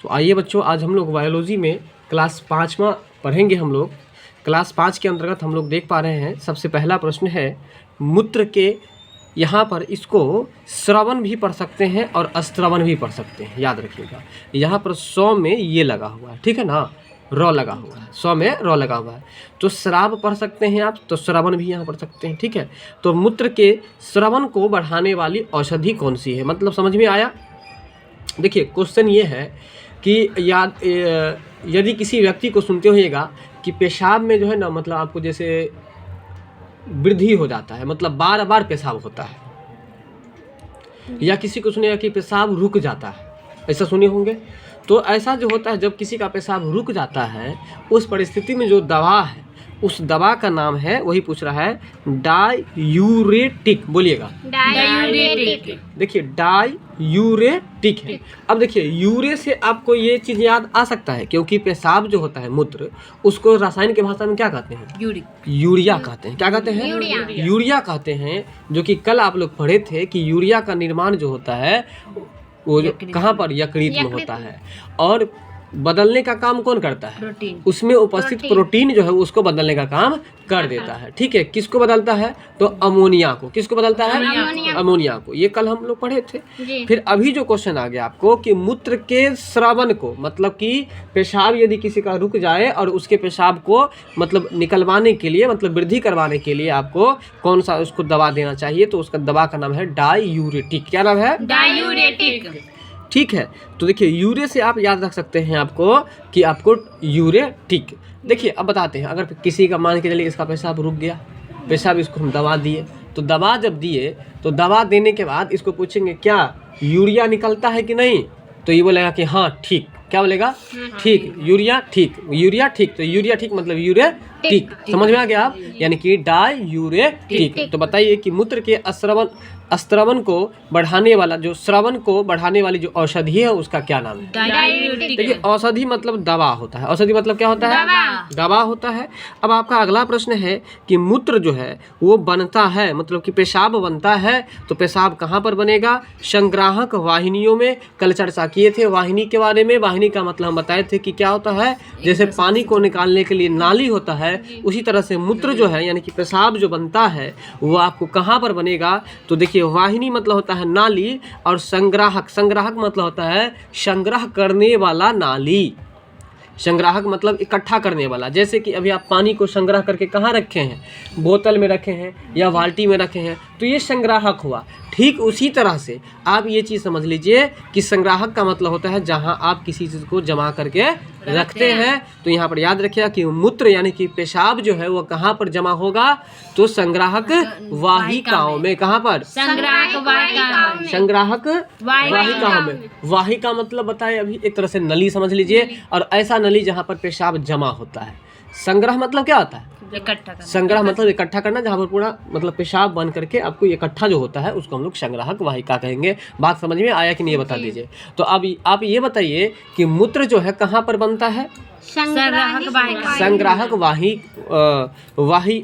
तो आइए बच्चों, आज हम लोग बायोलॉजी में क्लास 5वां पढ़ेंगे। हम लोग क्लास 5 के अंतर्गत हम लोग देख पा रहे हैं, सबसे पहला प्रश्न है मूत्र के। यहाँ पर इसको श्रवण भी पढ़ सकते हैं और अश्रवण भी पढ़ सकते हैं, याद रखिएगा। यहाँ पर 100 में ये लगा हुआ है, ठीक है ना, रॉ लगा हुआ है, 100 में रॉ लगा हुआ है। तो श्राव पढ़ सकते हैं आप, तो श्रवण भी यहाँ पढ़ सकते हैं, ठीक है। तो मूत्र के श्रवण को बढ़ाने वाली औषधि कौन सी है, मतलब समझ में आया। देखिए क्वेश्चन ये है कि यदि किसी व्यक्ति को सुनते होइएगा कि पेशाब में जो है ना, मतलब आपको जैसे वृद्धि हो जाता है, मतलब बार बार पेशाब होता है, या किसी को सुनेगा कि पेशाब रुक जाता है, ऐसा सुने होंगे। तो ऐसा जो होता है, जब किसी का पेशाब रुक जाता है, उस परिस्थिति में जो दवा है, उस दवा का नाम है, वही पूछ रहा है, डायूरेटिक। बोलिएगा डायूरेटिक। देखिए डायूरेटिक है। अब देखिए यूरे से आपको ये चीज़ याद आ सकता है, क्योंकि पेशाब जो होता है मूत्र, उसको रासायनिक की भाषा में क्या कहते हैं, यूरिया कहते हैं। क्या कहते हैं, यूरिया कहते हैं। जो कि कल आप लोग पढ़े थे कि यूरिया का निर्माण जो होता है वो जो कहाँ पर, यकृत में होता है। और बदलने का काम कौन करता है, प्रोटीन। उसमें उपस्थित प्रोटीन जो है उसको बदलने का काम कर देता है, ठीक है। किसको बदलता है, तो अमोनिया को। किसको बदलता है, अमोनिया को। ये कल हम लोग पढ़े थे। फिर अभी जो क्वेश्चन आ गया आपको कि मूत्र के श्रवण को, मतलब कि पेशाब यदि किसी का रुक जाए और उसके पेशाब को मतलब निकलवाने के लिए, मतलब वृद्धि करवाने के लिए आपको कौन सा उसको दवा देना चाहिए, तो उसका दवा का नाम है डायूरेटिक। क्या नाम है, डायूरेटिक, ठीक है। तो देखिए यूरे से आप याद रख सकते हैं आपको कि आपको यूरेटिक। देखिए अब बताते हैं, अगर किसी का मान के चलिए इसका पेशाब रुक गया, पेशाब, इसको हम दवा दिए, तो दवा जब दिए तो दवा देने के बाद इसको पूछेंगे क्या यूरिया निकलता है कि नहीं, तो ये बोलेगा कि हाँ ठीक। क्या बोलेगा, ठीक, यूरिया ठीक, यूरिया ठीक। तो यूरिया ठीक मतलब यूरेटिक। समझ में आ गया आप, यानी कि डायूरेटिक। तो बताइए कि मूत्र के अश्रवण को बढ़ाने वाला, जो श्रवण को बढ़ाने वाली जो औषधि है उसका क्या नाम है, डायूरेटिक। देखिए औषधि मतलब दवा होता है। औषधि मतलब क्या होता है, दवा होता है। अब आपका अगला प्रश्न है कि मूत्र जो है वो बनता है, मतलब कि पेशाब बनता है, तो पेशाब कहाँ पर बनेगा, संग्राहक वाहिनियों में। कल चर्चा किए थे वाहिनी के बारे में। वाहिनी का मतलब हम बताए थे कि क्या होता है, जैसे पानी को निकालने के लिए नाली होता है, उसी तरह से मूत्र जो है यानी कि पेशाब जो बनता है वो आपको कहाँ पर बनेगा, तो देखिए वाहिनी मतलब होता है नाली, और संग्राहक, संग्राहक मतलब होता है संग्रह करने वाला नाली। संग्राहक मतलब इकट्ठा करने वाला। जैसे कि अभी आप पानी को संग्रह करके कहाँ रखे हैं, बोतल में रखे हैं या बाल्टी में रखे हैं, तो ये संग्राहक हुआ। ठीक उसी तरह से आप ये चीज़ समझ लीजिए कि संग्राहक का मतलब होता है जहाँ आप किसी चीज़ को जमा करके रखते हैं। तो यहाँ पर याद रखिएगा कि मूत्र यानी कि पेशाब जो है वो कहाँ पर जमा होगा, तो संग्राहक वाहिकाओं में। कहाँ पर, संग्राहक वाहिकाओं में। संग्राहक वाहिकाओं में। वाहिका मतलब बताए अभी, एक तरह से नली समझ लीजिए, और ऐसा नली जहाँ पर पेशाब जमा होता है। संग्रह मतलब क्या होता है, इकट्ठा करना। संग्रह मतलब इकट्ठा करना, जहाँ पर पूरा मतलब पेशाब बन करके आपको इकट्ठा जो होता है उसको हम लोग संग्राहक वाहिका कहेंगे। बात समझ में आया कि नहीं, ये बता दीजिए। तो अब आप ये बताइए कि मूत्र जो है कहाँ पर बनता है, संग्राहक वाहिका। संग्राहक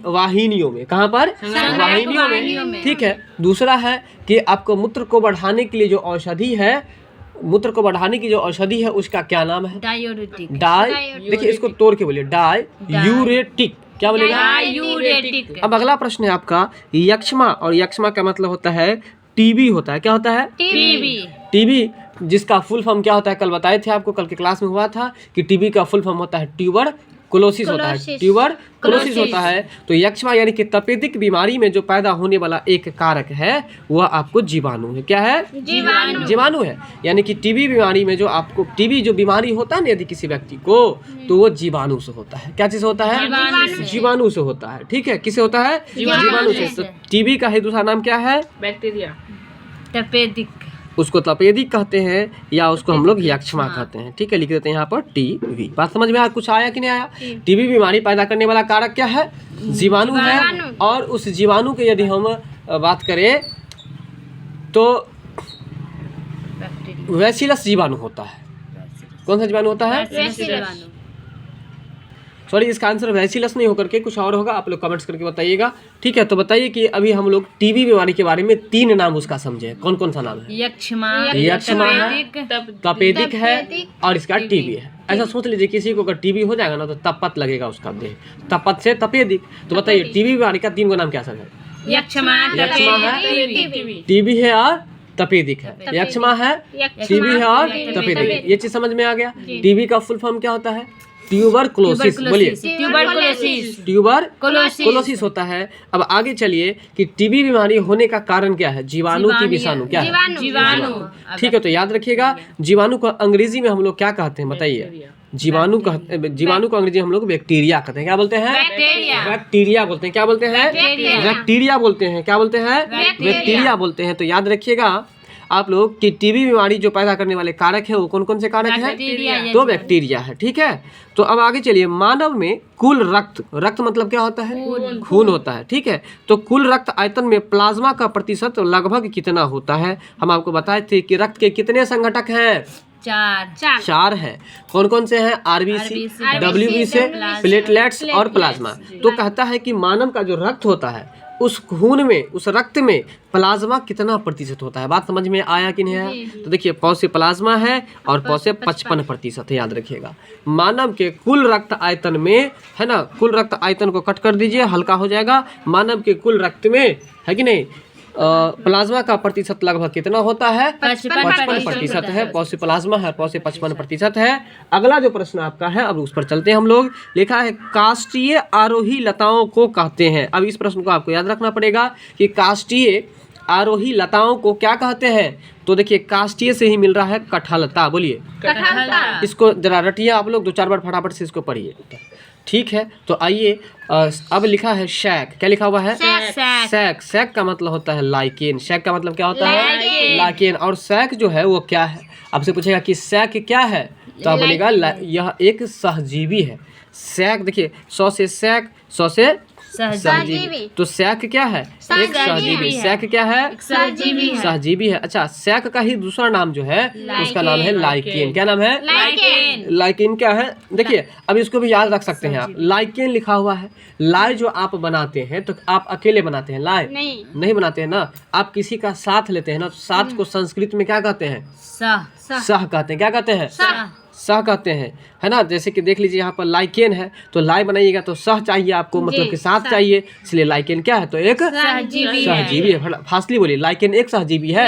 वाहिनियों में। कहाँ पर, वाहिनियों में, ठीक है। दूसरा है कि आपको मूत्र को बढ़ाने के लिए जो औषधि है, मूत्र को बढ़ाने की जो औषधि है उसका क्या नाम है, डायूरेटिक। देखिए इसको तोड़ के बोलिए, डायूरेटिक। क्या बोलेगा, डायूरेटिक। अब अगला प्रश्न है आपका यक्ष्मा, और यक्ष्मा का मतलब होता है टीबी होता है। क्या होता है, टीबी, जिसका फुल फॉर्म क्या होता है, कल बताए थे आपको, कल के क्लास में हुआ था कि टीबी का फुल फॉर्म होता है ट्यूबरकुलोसिस होता है, ट्यूबरकुलोसिस होता है। तो यक्ष्मा यानी कि तपेदिक बीमारी में जो पैदा होने वाला एक कारक है वह आपको जीवाणु है। क्या है, जीवाणु है। यानी कि टीबी बीमारी में जो आपको टीबी जो बीमारी होता है ना यदि किसी व्यक्ति को, तो वो जीवाणु से होता है। क्या चीज से होता है, जीवाणु से होता है, ठीक है। किससे होता है, जीवाणु से। टीबी का ही दूसरा नाम क्या है, बैक्टीरिया, तपेदिक। उसको तपेदिक कहते हैं, या उसको हम लोग यक्ष्मा कहते हैं, ठीक है। लिख देते हैं यहाँ पर टीबी। बात समझ में कुछ आया कि नहीं आया। टीबी बीमारी पैदा करने वाला कारक क्या है, जीवाणु है। और उस जीवाणु के यदि हम बात करें तो बैसिलस जीवाणु होता है। कौन सा जीवाणु होता है, सॉरी, इसका आंसर बैसिलस नहीं होकर के कुछ और होगा, आप लोग कमेंट्स करके बताइएगा। ठीक है, तो बताइए कि अभी हम लोग टीबी बीमारी के बारे में 3 नाम उसका समझे, कौन कौन सा नाम है? यक्षमा, यक्षमा है, तपेदिक, तपेदिक है और इसका टीबी है। ऐसा सोच लीजिए किसी को अगर टीबी हो जाएगा ना तो तपत लगेगा उसका देह, तपत से तपेदिक। तो बताइए टीबी बीमारी का 3 नाम क्या सब है? यक्षमा, यक्षमा है, टीबी है और तपेदिक है। यक्षमा है, टीबी है और तपेदिक। ये चीज समझ में आ गया। टीबी का फुल फॉर्म क्या होता है? ट्यूबरकुलोसिस। बोलिए, ट्यूबरकुलोसिस, ट्यूबरकुलोसिस होता है। अब आगे चलिए कि टीबी बीमारी होने का कारण क्या है? जीवाणु की विषाणु क्या है? जीवाणु। ठीक है, तो याद रखिएगा जीवाणु को अंग्रेजी में हम लोग क्या कहते हैं बताइए? जीवाणु को अंग्रेजी में हम लोग बैक्टीरिया कहते हैं। क्या बोलते हैं? बैक्टीरिया बोलते हैं। क्या बोलते हैं? बैक्टीरिया बोलते हैं। क्या बोलते हैं? बैक्टीरिया बोलते हैं। तो याद रखिएगा आप लोग कि टीबी बीमारी जो पैदा करने वाले कारक है वो कौन कौन से कारक हैं? तो बैक्टीरिया है। ठीक है, तो अब आगे चलिए। मानव में कुल रक्त मतलब क्या होता है? खून होता है। ठीक है, तो कुल रक्त आयतन में प्लाज्मा का प्रतिशत लगभग कितना होता है? हम आपको बताए थे कि रक्त के कितने संघटक हैं? 4 है। कौन कौन से हैं? आरबीसी, डब्ल्यूबीसी, प्लेटलेट्स और प्लाज्मा। तो कहता है कि मानव का जो रक्त होता है उस खून में, उस रक्त में प्लाज्मा कितना प्रतिशत होता है? बात समझ में आया कि नहीं आया? तो देखिए, पौ से प्लाज्मा है और पौ से 55% है। याद रखिएगा मानव के कुल रक्त आयतन में, है ना, कुल रक्त आयतन को कट कर दीजिए, हल्का हो जाएगा। मानव के कुल रक्त में, है कि नहीं, प्लाज्मा का प्रतिशत लगभग कितना होता है? 55% है। पौ से प्लाज्मा है, पौ से 55% है। अगला जो प्रश्न आपका है, अब उस पर चलते हैं हम लोग। लिखा है काष्ठीय आरोही लताओं को कहते हैं। अब इस प्रश्न को आपको याद रखना पड़ेगा कि काष्ठीय आरोही लताओं को क्या कहते हैं? तो देखिए, काष्ठीय से ही मिल रहा है कटहलता। बोलिए, इसको जरा रटिए आप लोग, 2-4 बार फटाफट से इसको पढ़िए। ठीक है, तो आइए अब लिखा है शैक। क्या लिखा हुआ है? सैक। सैक का मतलब होता है लाइकेन। शैक का मतलब क्या होता है? लाइकेन। और सैक जो है वो क्या है? आपसे पूछेगा कि सैक क्या है, तो आप बोलेगा यह एक सहजीवी है। सैक देखिए, 100 से सैक, 100 से सहजीवी। तो सैक क्या है? एक सहजीवी। सैक क्या है? सहजीवी है। अच्छा, सैक का ही दूसरा नाम जो है उसका नाम है लाइकेन। क्या नाम है? लाइकेन क्या है? देखिए, अब इसको भी याद रख सकते हैं आप। लाइकेन लिखा हुआ है। लाई जो आप बनाते हैं तो आप अकेले बनाते हैं? लाई नहीं बनाते हैं ना, आप किसी का साथ लेते हैं ना। तो साथ को संस्कृत में क्या कहते हैं? सह कहते हैं। क्या कहते हैं? सह कहते हैं, है ना। जैसे कि देख लीजिए यहाँ पर लाइकेन है, तो लाई बनाइएगा तो सह चाहिए आपको, मतलब कि साथ चाहिए, इसलिए लाइकेन क्या है? तो एक सहजीवी है। फास्टली बोलिए, लाइकेन एक सहजीवी है।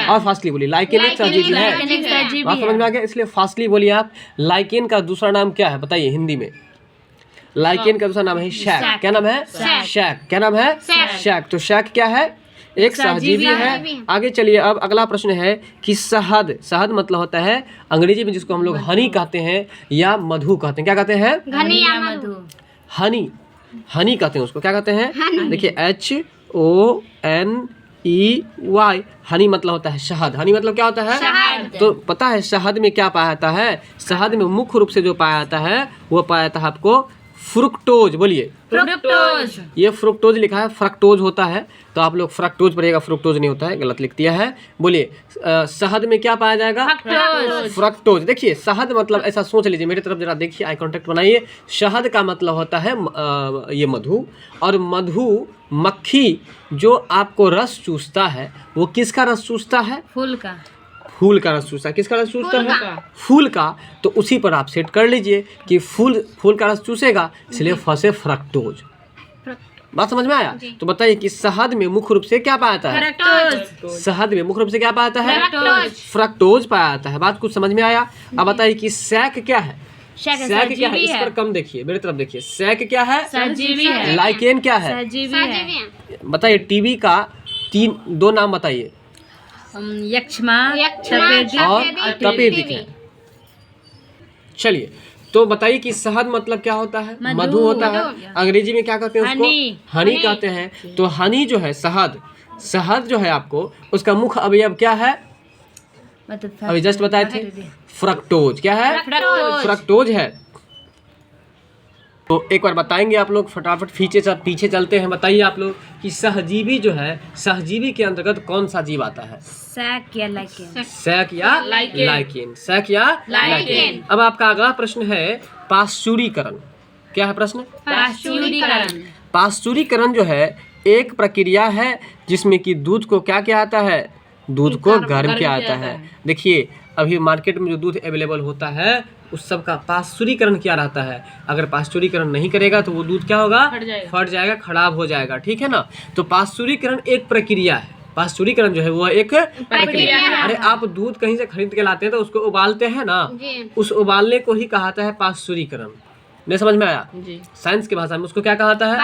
और फास्टली बोलिए, लाइकेन एक सहजीवी है। बात समझ में आ गया? इसलिए फास्टली बोलिए आप। लाइकेन का दूसरा नाम क्या है बताइए हिंदी में? लाइकेन का दूसरा नाम है शैक। क्या नाम है? शैक। क्या नाम है? शैक। तो शैक क्या है? एक सहजीवी है। आगे चलिए, अब अगला प्रश्न है कि शहद। शहद मतलब होता है अंग्रेजी में जिसको हम लोग हनी कहते हैं या मधु कहते हैं। क्या कहते हैं? हनी। हनी कहते हैं उसको। क्या कहते हैं? देखिए, HONEY। हनी मतलब होता है शहद। हनी मतलब क्या होता है? तो पता है शहद में क्या पाया जाता है? शहद में मुख्य रूप से जो पाया जाता है वो पाया जाता है आपको फ्रुक्टोज। बोलिए, फ्रुक्टोज। ये फ्रुक्टोज लिखा है, फ्रक्टोज होता है, तो आप लोग फ्रक्टोज पढ़िएगा, फ्रुक्टोज नहीं होता है, गलत लिख दिया है। बोलिए, शहद में क्या पाया जाएगा? फ्रक्टोज। देखिए, शहद मतलब ऐसा सोच लीजिए, मेरी तरफ जरा देखिए, आई कांटेक्ट बनाइए। शहद का मतलब होता है ये मधु, और मधु मक्खी जो आपको रस चूसता है वो किसका रस चूसता है? फूल का रस चूसता है। किसका रस चूसता है? फूल का। तो उसी पर आप सेट कर लीजिए कि फूल का रस चूसेगा, इसलिए फसे फ्रक्टोज। बात समझ में आया? तो बताइए कि शहद में मुख्य रूप से क्या पाया जाता है? शहद में मुख्य रूप से क्या पाया जाता है? फ्रक्टोज पाया जाता है। बात कुछ समझ में आया? अब बताइए कि सैक क्या है? सैक क्या है? इस पर कम देखिए, मेरी तरफ देखिए। सैक क्या है? लाइकेन क्या है? बताइए, टीबी का 2 नाम बताइए। यक्षमा और तपेदिक है। चलिए, तो बताइए कि शहद मतलब क्या होता है? मधु होता है। अंग्रेजी में क्या कहते हैं उसको? हनी कहते हैं। तो हनी जो है, शहद जो है आपको, उसका मुख्य अवयव क्या है? अभी जस्ट बताए थे, फ्रक्टोज। क्या है? फ्रक्टोज है। तो एक बार बताएंगे आप लोग, फटाफट पीछे चलते हैं। बताइए आप लोग कि सहजीवी जो है, सहजीवी के अंतर्गत कौन सा जीव आता है? सैक या लाइकेन। सैक या लाइकेन। सैक या लाइकेन। अब आपका अगला प्रश्न है पाश्चुरीकरण। क्या है प्रश्न? पाश्चुरीकरण। पाश्चुरीकरण जो है एक प्रक्रिया है जिसमें कि दूध को क्या किया जाता है? दूध को गर्म किया जाता है। देखिए अभी मार्केट में जो दूध अवेलेबल होता है उस सब का पाश्चुरीकरण किया रहता है। अगर पाश्चुरीकरण नहीं करेगा तो वो दूध क्या होगा? फट जाएगा, खराब हो जाएगा। ठीक है ना? तो पाश्चुरीकरण एक प्रक्रिया है। पाश्चुरीकरण जो है वो एक प्रक्रिया है। अरे आप दूध कहीं से खरीद के लाते हैं तो उसको उबालते हैं ना, उस उबालने को ही कहाता है पाश्चुरीकरण। नहीं समझ में आया? साइंस की भाषा में उसको क्या कहाता है?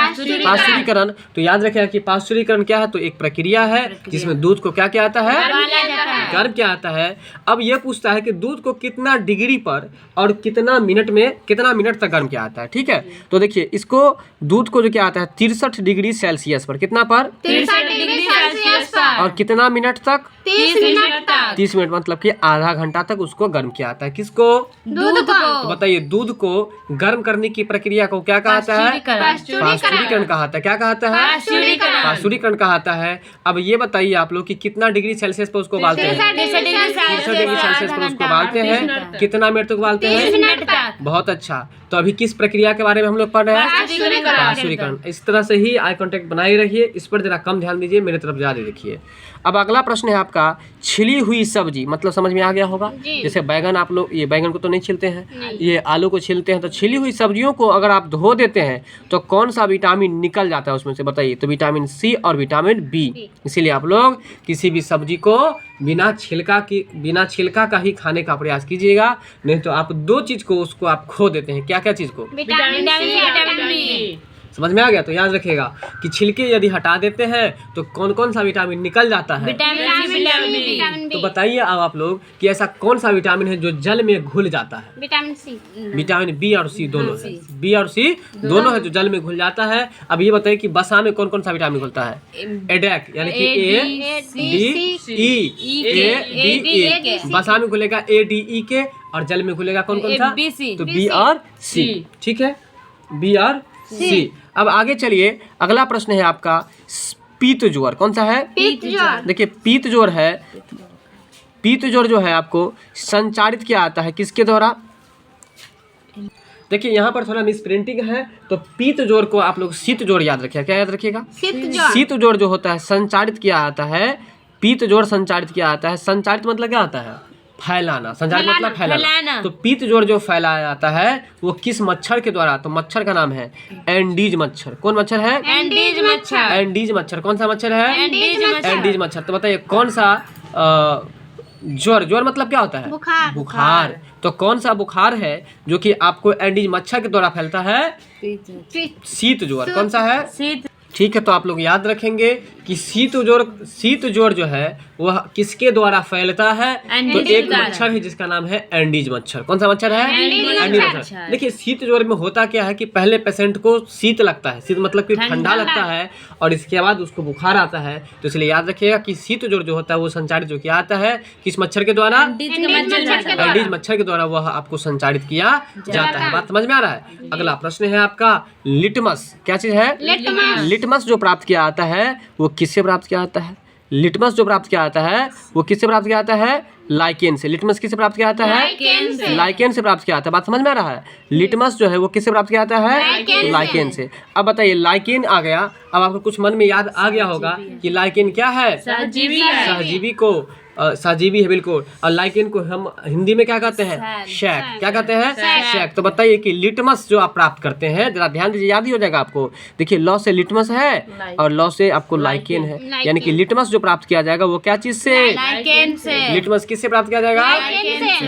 पाश्चुरीकरण। तो याद रखिएगा कि पाश्चुरीकरण क्या है? तो एक प्रक्रिया है जिसमें दूध को क्या किया जाता है? गर्म किया जाता है। अब ये पूछता है कि दूध को कितना डिग्री पर और कितना मिनट तक गर्म किया जाता है। ठीक है, तो देखिए इसको दूध को जो क्या आता है 63 डिग्री सेल्सियस पर। कितना पर? 63 डिग्री सेल्सियस पर। और कितना मिनट तक? 30 मिनट तक। 30 मिनट मतलब कि आधा घंटा तक उसको गर्म किया जाता है। किसको? दूध को। तो बताइए दूध को गर्म करने की प्रक्रिया को क्या कहता है? पाश्चुरीकरण कहता है। क्या कहता है? पाश्चुरीकरण कहता है। अब ये बताइए आप लोग कि कितना डिग्री सेल्सियस पर उसको उबालते हैं? 63 डिग्री सेल्सियस पर उसको उबालते हैं। कितना मिनट तक उबालते हैं? 30 मिनट तक। बहुत अच्छा। तो अभी किस प्रक्रिया के बारे में हम लोग पढ़ रहे हैं? पाश्चुरीकरण। इस तरह से ही आई कांटेक्ट बनाए रखिए, इस पर जरा कम ध्यान दीजिए, मेरे तरफ ज्यादा देखिए। अब अगला प्रश्न है आपका छिली हुई सब्जी। मतलब समझ में आ गया होगा। जैसे बैगन, आप लोग ये बैगन को तो नहीं छीलते हैं, ये आलू को छीलते हैं। तो छिली हुई सब्जियों को अगर आप धो देते हैं तो कौन सा विटामिन निकल जाता है उसमें से? बताइए। तो विटामिन सी और विटामिन बी। इसीलिए आप लोग किसी भी सब्जी को बिना छिलका का ही खाने का प्रयास कीजिएगा, नहीं तो आप दो चीज को उसको आप खो देते हैं। क्या क्या चीज को? Vitamin C, vitamin B. समझ में आ गया? तो याद रखिएगा कि छिलके यदि हटा देते हैं तो कौन कौन सा विटामिन निकल जाता है? विटामिन तो बताइए अब आप लोग कि ऐसा कौन सा विटामिन है जो जल में घुल जाता है? Vitamin C. विटामिन बी और सी दोनों है। बी और सी दोनों है जो जल में घुल जाता है। अब ये बताइए कि बसा में कौन कौन सा विटामिन घुलता है? एडेक यानी कि ए डी ई। बसा में घुलेगा ए डी ई के, और जल में घुलेगा कौन कौन सा? तो बी और सी। ठीक है, बी और सी। अब आगे चलिए, अगला प्रश्न है आपका पीत ज्वर। कौन सा है? पीत ज्वर। देखिए पीत ज्वर है, पीत ज्वर जो है आपको संचारित किया जाता है किसके द्वारा? देखिए यहाँ पर थोड़ा मिस प्रिंटिंग है, तो पीत ज्वर को आप लोग शीत ज्वर याद रखिएगा। क्या याद रखिएगा? शीत ज्वर जो होता है संचारित किया जाता है। पीत ज्वर संचारित किया जाता है। संचारित मतलब क्या होता है? फैलाना। संचारित मतलब फैलाना। तो पीत ज्वर जो फैलाया जाता है वो किस मच्छर के द्वारा? तो मच्छर का नाम है एंडीज मच्छर। कौन मच्छर है? एंडीज मच्छर। एंडीज मच्छर। कौन सा मच्छर है? एंडीज मच्छर। तो बताइए कौन सा ज्वर मतलब क्या होता है? बुखार। तो कौन सा बुखार है जो कि आपको एंडीज मच्छर के द्वारा फैलता है? शीत ज्वर। कौन सा है? शीत। ठीक है, तो आप लोग याद रखेंगे कि शीत ज्वर जो है वह किसके द्वारा फैलता है? तो एक मच्छर है जिसका नाम है एंडीज मच्छर। कौन सा मच्छर है? एंडीज मच्छर। देखिए शीत ज्वर में होता क्या है कि पहले पेशेंट को शीत लगता है, शीत मतलब कि ठंडा लगता है, और इसके बाद उसको बुखार आता है। तो इसलिए याद रखिएगा कि शीत ज्वर जो होता है वो संचारित जो किया जाता है किस मच्छर के द्वारा? एंडीज मच्छर के द्वारा वह आपको संचारित किया जाता है। बात समझ में आ रहा है? अगला प्रश्न है आपका लिटमस। क्या चीज है? लिटमस जो प्राप्त किया जाता है वो किससे प्राप्त किया जाता है? लिटमस जो प्राप्त किया जाता है वो किससे प्राप्त किया जाता है? लाइकेन से। लिटमस किससे प्राप्त किया जाता है? लाइकेन से प्राप्त किया जाता है। बात समझ में आ रहा है? लिटमस जो है वो किससे प्राप्त किया जाता है? लाइकेन से। अब बताइए लाइकेन आ गया, अब आपको कुछ मन में याद आ गया होगा कि लाइकेन क्या है? सहजीवी को सहजीवी है बिल्कुल। और लाइकेन को हम हिंदी में क्या कहते हैं? शैक। क्या कहते हैं? शैक। तो बताइए कि लिटमस जो आप प्राप्त करते हैं, जरा ध्यान दीजिए, याद ही हो जाएगा आपको। देखिए लॉ से लिटमस है और लॉ से आपको लाइकेन है, यानी कि लिटमस जो प्राप्त किया जाएगा वो क्या चीज से? लाइकेन से। लिटमस किससे प्राप्त किया जाएगा?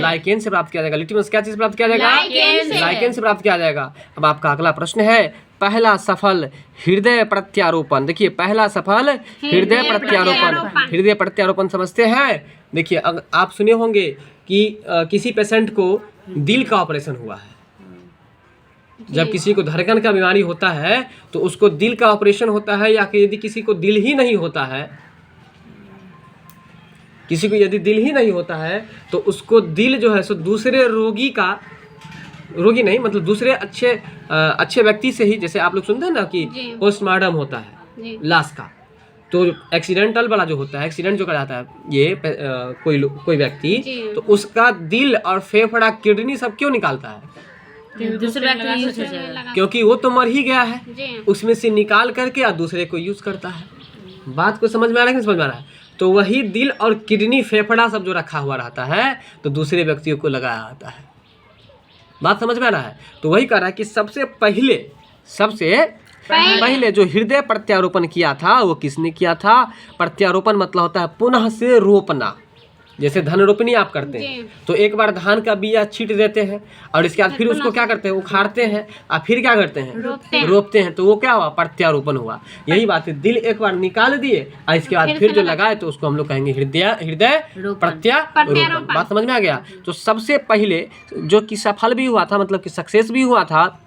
लाइकेन से प्राप्त किया जाएगा। लिटमस क्या चीज प्राप्त किया जाएगा? लाइकेन से प्राप्त किया जाएगा। अब आपका अगला प्रश्न है पहला सफल हृदय प्रत्यारोपण। देखिए पहला सफल हृदय प्रत्यारोपण। हृदय प्रत्यारोपण समझते हैं? देखिए आप सुने होंगे कि किसी पेशेंट को दिल का ऑपरेशन हुआ है। जब किसी को धड़कन का बीमारी होता है तो उसको दिल का ऑपरेशन होता है, या यदि किसी को दिल ही नहीं होता है, किसी को यदि दिल ही नहीं होता है तो उसको दिल जो है सो दूसरे रोगी का रोगी नहीं, मतलब दूसरे अच्छे व्यक्ति से ही, जैसे आप लोग सुनते हैं ना कि जी। पोस्टमार्टम होता है जी। लाश का, तो एक्सीडेंटल वाला जो होता है, एक्सीडेंट जो कराता है ये कोई व्यक्ति, जी। तो उसका दिल और फेफड़ा किडनी सब क्यों निकालता है? दूसरे व्यक्ति को यूज हो जाएगा। क्योंकि वो तो मर ही गया है, जी। उसमें से निकाल करके और दूसरे को यूज करता है। बात को समझ में आ रहा है कि नहीं समझ में आ रहा है? तो वही दिल और किडनी फेफड़ा सब जो रखा हुआ रहता है तो दूसरे व्यक्तियों को लगाया जाता है। बात समझ में आ रहा है? तो वही कह रहा है कि सबसे पहले जो हृदय प्रत्यारोपण किया था वो किसने किया था? प्रत्यारोपण मतलब होता है पुनः से रोपना। जैसे धन रोपनी आप करते हैं तो एक बार धान का बिया छींट देते हैं और इसके बाद फिर उसको क्या करते हैं? उखाड़ते हैं और फिर क्या करते हैं? रोपते हैं। तो वो क्या हुआ? प्रत्यारोपण हुआ। यही बात है, दिल एक बार निकाल दिए और इसके बाद फिर जो लगाए तो उसको हम लोग कहेंगे हृदय प्रत्यारोपण। बात समझ में आ गया? तो सबसे पहले जो कि सफल भी हुआ था, मतलब कि सक्सेस भी हुआ था,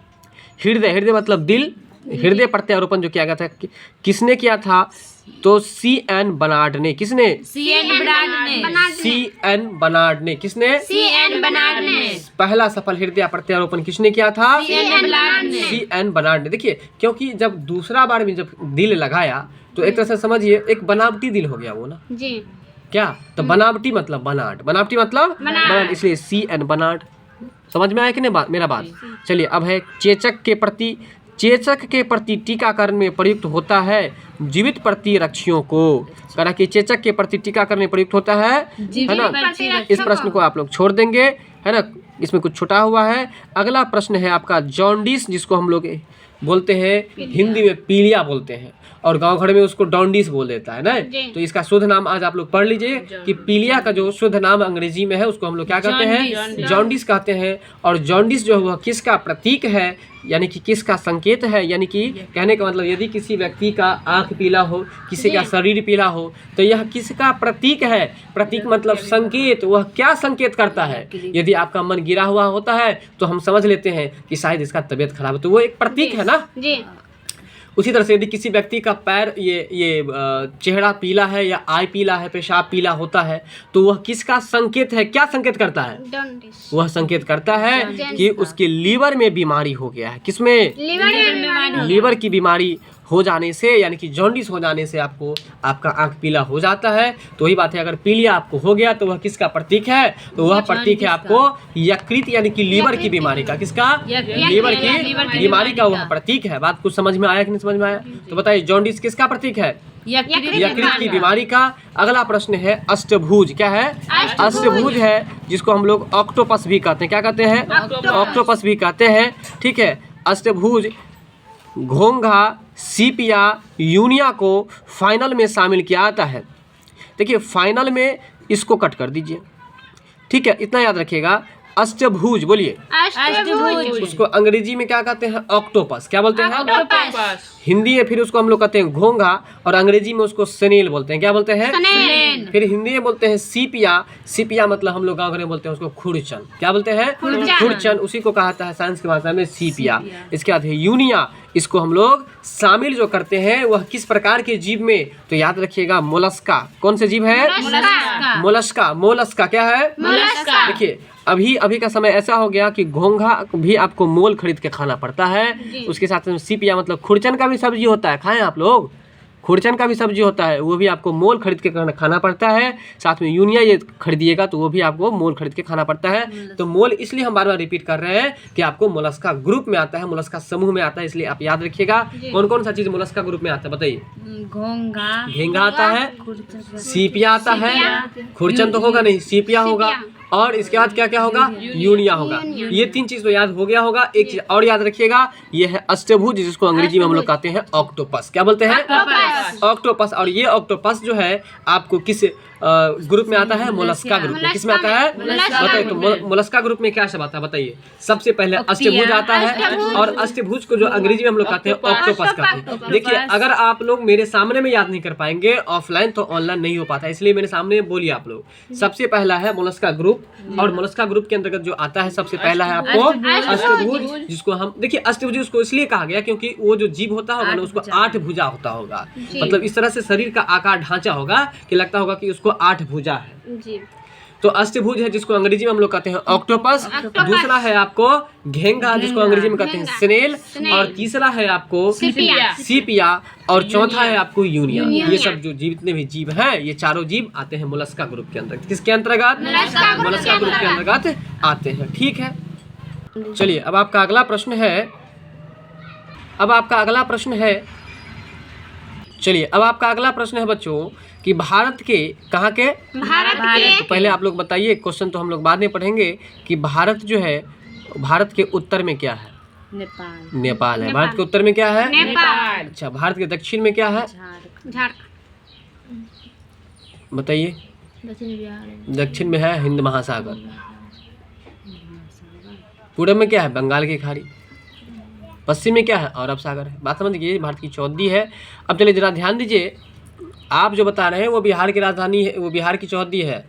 हृदय मतलब दिल, हृदय प्रत्यारोपण जो किया गया था किसने किया था? तो C.N. बनार्ड ने। किसने? C.N. बनार्ड ने। किसने? पहला सफल हृदय प्रत्यारोपण किसने किया था? C.N. बनार्ड ने। देखिए, क्योंकि जब दूसरा बार में जब दिल लगाया तो एक तरह से समझिए एक बनावटी दिल हो गया वो ना। जी। क्या? तो बनावटी मतलब बनावटी मतलब बनार्ड, इसलिए C.N. बनार्ड। समझ में आया कि नहीं मेरा बात? चलिए, अब है चेचक के प्रति टीकाकरण में प्रयुक्त होता है जीवित प्रतिरक्षियों को। कहा कि चेचक के प्रति टीकाकरण में प्रयुक्त होता है ना? इस प्रश्न को आप लोग छोड़ देंगे, है ना? इसमें कुछ छुटा हुआ है। अगला प्रश्न है आपका जॉन्डिस, जिसको हम लोग बोलते हैं हिंदी में पीलिया बोलते हैं और गांव घर में उसको डॉन्डिस बोल देता है ना। तो इसका शुद्ध नाम आज आप लोग पढ़ लीजिए कि पीलिया का जो शुद्ध नाम अंग्रेजी में है उसको हम लोग क्या कहते हैं? जॉन्डिस कहते हैं। और जॉन्डिस जो है किसका प्रतीक है, यानी कि किसका संकेत है? यानी कि कहने का मतलब यदि किसी व्यक्ति का आंख पीला हो, किसी का शरीर पीला हो, तो यह किसका प्रतीक है? प्रतीक मतलब संकेत। वह क्या संकेत करता है? यदि आपका मन गिरा हुआ होता है तो हम समझ लेते हैं कि शायद इसका तबीयत खराब है, तो वो एक प्रतीक है ना। जी। उसी तरह से यदि किसी व्यक्ति का पैर ये चेहरा पीला है या आई पीला है, पेशाब पीला होता है, तो वह किसका संकेत है? क्या संकेत करता है? वह संकेत करता है कि उसके लीवर में बीमारी हो गया है। किसमें? लीवर की बीमारी हो जाने से, यानी कि जॉन्डिस हो जाने से आपका आंख पीला हो जाता है। तो वही बात है, अगर पीलिया आपको हो गया तो वह किसका प्रतीक है? तो वह प्रतीक है आपको यकृत यानी कि लीवर की बीमारी का। किसका? लीवर की बीमारी का वह प्रतीक है। बात कुछ समझ में आया कि नहीं समझ में आया? तो बताइए जॉन्डिस किसका प्रतीक है? यकृत की बीमारी का। अगला प्रश्न है अष्टभुज। क्या है? अष्टभुज है, जिसको हम लोग ऑक्टोपस भी कहते हैं। क्या कहते हैं? ऑक्टोपस भी कहते हैं। ठीक है। अष्टभुज घोंघा, सीप या यूनिया को फाइनल में शामिल किया जाता है। देखिए, फाइनल में इसको कट कर दीजिए। ठीक है, इतना याद रखिएगा। अष्टभुज बोलिए। उसको अंग्रेजी में क्या कहते हैं? ऑक्टोपस। क्या बोलते हैं? हिंदी में फिर उसको हम लोग कहते हैं घोंघा और अंग्रेजी में उसको स्नेल बोलते हैं। क्या बोलते हैं? फिर हिंदी में बोलते हैं सीपिया मतलब हम लोग गाँव में बोलते हैं उसको खुरचन। क्या बोलते हैं? खुरचन। उसी को कहता है साइंस की भाषा में सीपिया। इसके बाद है यूनिया, इसको हम लोग शामिल जो करते हैं वह किस प्रकार के जीव में? तो याद रखिएगा मोलस्का। कौन से जीव है? मोलस्का। क्या है? देखिए, अभी का समय ऐसा हो गया कि घोंघा भी आपको मोल खरीद के खाना पड़ता है। उसके साथ में सीपिया मतलब खुरचन का भी सब्जी होता है, खाएं आप लोग? खुरचन का भी सब्जी होता है, वो भी आपको मोल खरीद के खाना पड़ता है। साथ में यूनिया ये खरीदिएगा तो वो भी आपको मोल खरीद के खाना पड़ता है। तो मोल इसलिए हम बार बार रिपीट कर रहे हैं कि आपको मोलस्का ग्रुप में आता है, मोलस्का समूह में आता है, इसलिए आप याद रखिएगा। कौन कौन सा चीज मोलस्का ग्रुप में आता है बताइए? घोंघा आता है, सीपिया आता है, खुरचन तो होगा नहीं, सीपिया होगा, और इसके बाद क्या क्या होगा? यूनिया होगा। ये तीन चीज तो याद हो गया होगा। एक चीज और याद रखिएगा, ये है अष्टभुज, जिसको अंग्रेजी में हम लोग कहते हैं ऑक्टोपस। क्या बोलते हैं? ऑक्टोपस। और ये ऑक्टोपस जो है आपको किस ग्रुप में आता है? मोलस्का ग्रुप में। किस में आता है? बताइए। तो मोलस्का ग्रुप में क्या सब आता है बताइए? सबसे पहले अष्टभुज आता है, और अष्टभुज को जो अंग्रेजी में हम लोग कहते हैं ऑक्टोपस कहते हैं। देखिए, अगर आप लोग मेरे सामने में याद नहीं कर पाएंगे ऑफलाइन तो ऑनलाइन नहीं हो पाता, इसलिए मेरे सामने बोलिए आप लोग। सबसे पहला है मोलस्का ग्रुप, और मोलस्का ग्रुप के अंतर्गत जो आता है सबसे पहला है आपको अष्टभुज, जिसको हम देखिए अष्टभुज उसको इसलिए कहा गया क्योंकि वो जो जीव होता होगा ना उसको 8 भुजा होता होगा। मतलब इस तरह से शरीर का आकार ढांचा होगा कि लगता होगा कि उसको 8 भुजा है। तो अष्टभुज है जिसको अंग्रेजी में हम लोग कहते हैं ऑक्टोपस, दूसरा है आपको घेंगा जिसको अंग्रेजी में कहते हैं स्नेल, और तीसरा है आपको सीपिया, और चौथा है आपको यूनिया। ये सब जो जितने भी जीव हैं ये चारों जीव आते हैं मोलस्का ग्रुप के अंतर्गत। किसके अंतर्गत? मोलस्का ग्रुप के अंतर्गत आते हैं। ठीक है, चलिए अब आपका अगला प्रश्न है, चलिए अब आपका अगला प्रश्न है बच्चों कि भारत के कहाँ के? तो पहले आप लोग बताइए, क्वेश्चन तो हम लोग बाद में पढ़ेंगे, कि भारत जो है भारत के उत्तर में क्या है? नेपाल है। भारत के उत्तर में क्या है? नेपाल। अच्छा, भारत के दक्षिण में क्या है? बताइए। दक्षिण में है हिंद महासागर, पूरब में क्या है? बंगाल की खाड़ी, पश्चिम में क्या है? अरब सागर है। बात समझ गई? भारत की चौहद्दी है। अब चलिए जरा ध्यान दीजिए, आप जो बता रहे हैं वो बिहार की राजधानी है, वो बिहार की चौहद्दी है।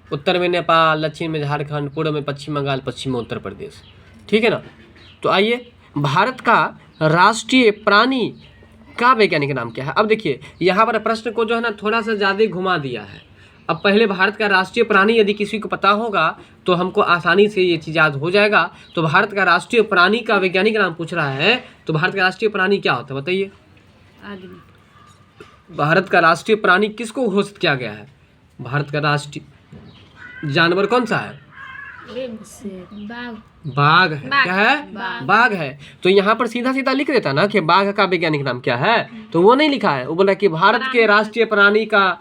उत्तर में नेपाल, दक्षिण में झारखंड, पूर्व में पश्चिम बंगाल, पश्चिम में उत्तर प्रदेश। ठीक है ना? तो आइए, भारत का राष्ट्रीय प्राणी का वैज्ञानिक नाम क्या है? अब देखिए यहाँ पर प्रश्न को जो है ना थोड़ा सा ज़्यादा घुमा दिया है। अब पहले भारत का राष्ट्रीय प्राणी यदि किसी को पता होगा तो हमको आसानी से ये चीज़ याद हो जाएगा। तो भारत का राष्ट्रीय प्राणी का वैज्ञानिक नाम पूछ रहा है, तो भारत का राष्ट्रीय प्राणी क्या होता है बताइए? भारत का राष्ट्रीय प्राणी किसको घोषित किया गया है? भारत का राष्ट्रीय जानवर कौन सा है? बाघ है। क्या है? बाघ है। तो यहाँ पर सीधा सीधा लिख देता ना कि बाघ का वैज्ञानिक नाम क्या है, तो वो नहीं लिखा है। वो बोला कि भारत के राष्ट्रीय प्राणी का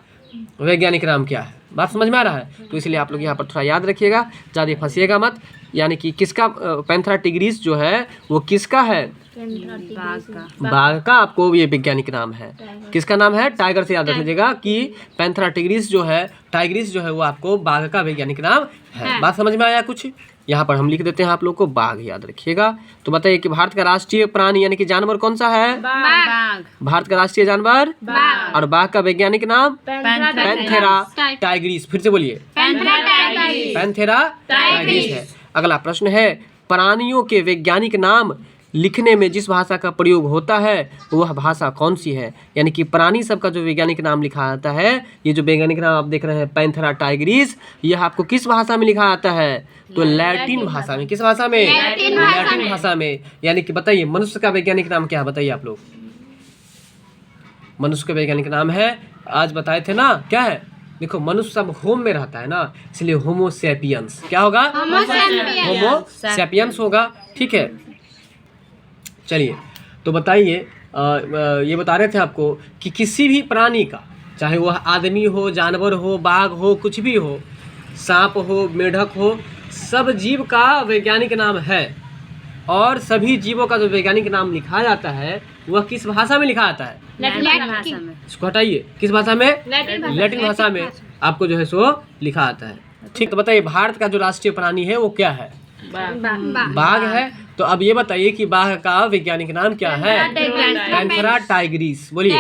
वैज्ञानिक नाम क्या है। बात समझ में आ रहा है? तो इसलिए आप लोग यहाँ पर थोड़ा याद रखिएगा, ज़्यादा फंसिएगा मत। यानी कि किसका पैंथेरा टिग्रिस जो है वो किसका है? बाघ का आपको ये वैज्ञानिक नाम है। किसका नाम है? टाइगर से याद रख लीजिएगा कि पैंथेरा टिग्रिस जो है, टाइग्रिस जो है वो आपको बाघ का वैज्ञानिक नाम है। बात समझ में आया कुछ? यहाँ पर हम लिख देते हैं आप लोग को, बाघ याद रखिएगा। तो बताइए कि भारत का राष्ट्रीय प्राणी यानी कि जानवर कौन सा है? भारत का राष्ट्रीय जानवर और बाघ का वैज्ञानिक नाम पैंथेरा टाइग्रिस। फिर से बोलिए, पैंथेरा टाइग्रिस है। अगला प्रश्न है, प्राणियों के वैज्ञानिक नाम लिखने में जिस भाषा का प्रयोग होता है वह भाषा कौन सी है? यानी कि प्राणी सबका जो वैज्ञानिक नाम लिखा आता है, ये जो वैज्ञानिक नाम आप देख रहे हैं पैंथेरा टाइग्रिस, यह आपको किस भाषा में लिखा आता है? तो लैटिन भाषा में। किस भाषा में? लैटिन भाषा में। यानी कि बताइए मनुष्य का वैज्ञानिक नाम क्या है? बताइए आप लोग। मनुष्य का वैज्ञानिक नाम है, आज बताए थे ना, क्या है? देखो मनुष्य सब होम में रहता है ना, इसलिए होमो सैपियंस। क्या होगा? होमो सैपियंस होगा। ठीक है, चलिए तो बताइए, ये बता रहे थे आपको कि किसी भी प्राणी का, चाहे वह आदमी हो, जानवर हो, बाघ हो, कुछ भी हो, सांप हो, मेढक हो, सब जीव का वैज्ञानिक नाम है। और सभी जीवों का जो वैज्ञानिक नाम लिखा जाता है वह किस भाषा में लिखा जाता है? लैटिन भाषा में। इसको हटाइए, किस भाषा में? लैटिन भाषा में आपको जो है सो लिखा आता है। ठीक, तो बताइए भारत का जो राष्ट्रीय प्राणी है वो क्या है? बाघ है। तो अब ये बताइए कि बाघ का वैज्ञानिक नाम क्या है? Panthera Tigris. बोलिए।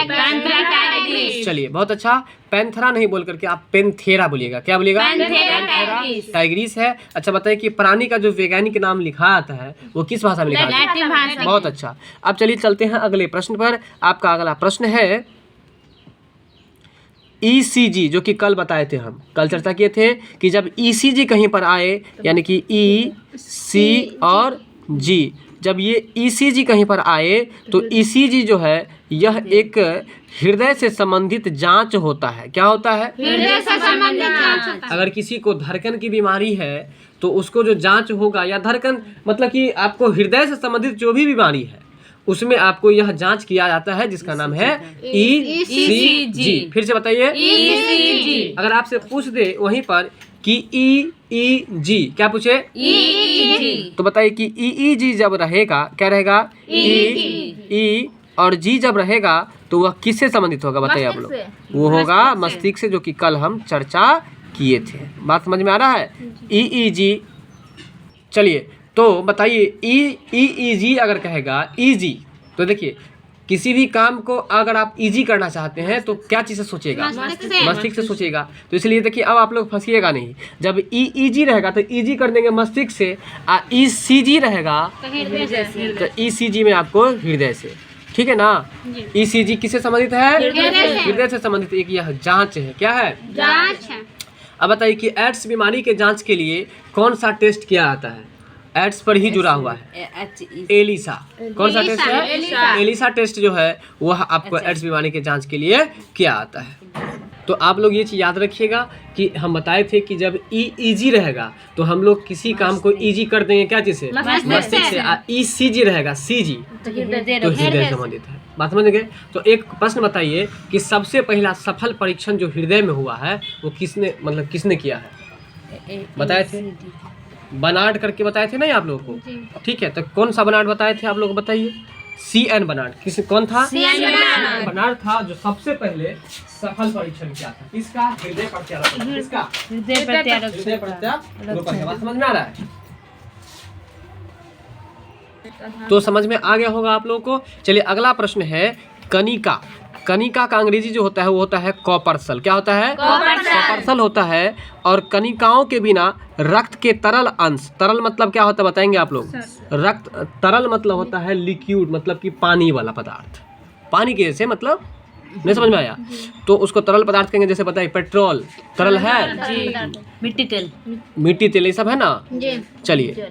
चलिए बहुत अच्छा, पैंथेरा नहीं बोल करके आप पैंथेरा बोलिएगा। क्या बोलिएगा? पैंथेरा टाइग्रिस है। अच्छा बताइए कि प्राणी का जो वैज्ञानिक नाम लिखा आता है वो किस भाषा में लिखा आता है? बहुत अच्छा। अब चलिए चलते हैं अगले प्रश्न पर। आपका अगला प्रश्न है ECG, जो कि कल बताए थे, हम कल चर्चा किए थे कि जब ECG कहीं पर आए, यानी कि E, C और G, जब ये ECG कहीं पर आए तो ECG जो है यह एक हृदय से संबंधित जांच होता है। क्या होता है? हृदय से संबंधित जांच। अगर किसी को धड़कन की बीमारी है तो उसको जो जांच होगा, या धड़कन मतलब कि आपको हृदय से संबंधित जो भी बीमारी है उसमें आपको यह जांच किया जाता है जिसका नाम है ECG। फिर से बताइए, ECG। अगर आपसे पूछ दे वहीं पर कि EEG, क्या पूछे? EEG। तो बताइए कि EEG जब रहेगा, क्या रहेगा? E और G जब रहेगा तो वह किससे संबंधित होगा? बताइए आप लोग। वो होगा मस्तिष्क से, जो कि कल हम चर्चा किए थे। बात समझ में आ रहा है? EEG। चलिए तो बताइए EEG अगर कहेगा EG, तो देखिए किसी भी काम को अगर आप इजी करना चाहते हैं तो क्या चीज़ से सोचेगा? मस्तिष्क से सोचेगा। तो इसलिए देखिए अब आप लोग फंसिएगा नहीं। जब EEG रहेगा तो EG कर देंगे मस्तिष्क से, और ECG रहेगा तो ECG में आपको हृदय से। ठीक है ना? ECG किससे संबंधित है? हृदय से संबंधित एक यह जांच है। क्या है? जांच है। अब बताइए कि एड्स बीमारी के जांच के लिए कौन सा टेस्ट किया जाता है? एड्स पर ही जुड़ा हुआ है, एलिसा। कौन सा टेस्ट है? एलिसा टेस्ट जो है वह आपको एड्स बीमारी के जांच के लिए किया जाता है। तो आप लोग ये चीज़ याद रखिएगा कि हम बताए थे कि जब इजी रहेगा तो हम लोग किसी काम को इजी कर देंगे, क्या चीज़ से? मस्तिष्क से। सीजी रहेगा, सीजी तो हृदय संबंधित है। बात समझ गए? तो एक प्रश्न बताइए कि सबसे पहला सफल परीक्षण जो हृदय में हुआ है वो किसने किया है? बताए थे, बनार्ड करके बताए थे नहीं आप लोगों को? ठीक है, तो कौन सा बनार्ड बताए थे आप लोग बताइए? CN Barnard. कौन था? बनार्ड था जो सबसे पहले सफल परीक्षण किया था। किसका? हृदय प्रत्यारोपण। किसका? हृदय प्रत्यारोपण। बात समझ में आ रहा है? तो समझ में आ गया होगा आप लोगों को। चलिए अगला प्रश्न है कनिका। कनिका का अंग्रेजी जो होता है वो होता है कॉपर्सल। क्या होता है? कॉपर्सल होता है। और कनिकाओं के बिना रक्त के तरल अंश, तरल मतलब क्या होता है बताएंगे आप लोग? रक्त तरल मतलब होता है लिक्विड, मतलब कि पानी वाला पदार्थ, पानी के जैसे, मतलब नहीं समझ में आया? तो उसको तरल पदार्थ कहेंगे। जैसे बताइए पेट्रोल तरल है, मिट्टी तेल ये सब है ना। चलिए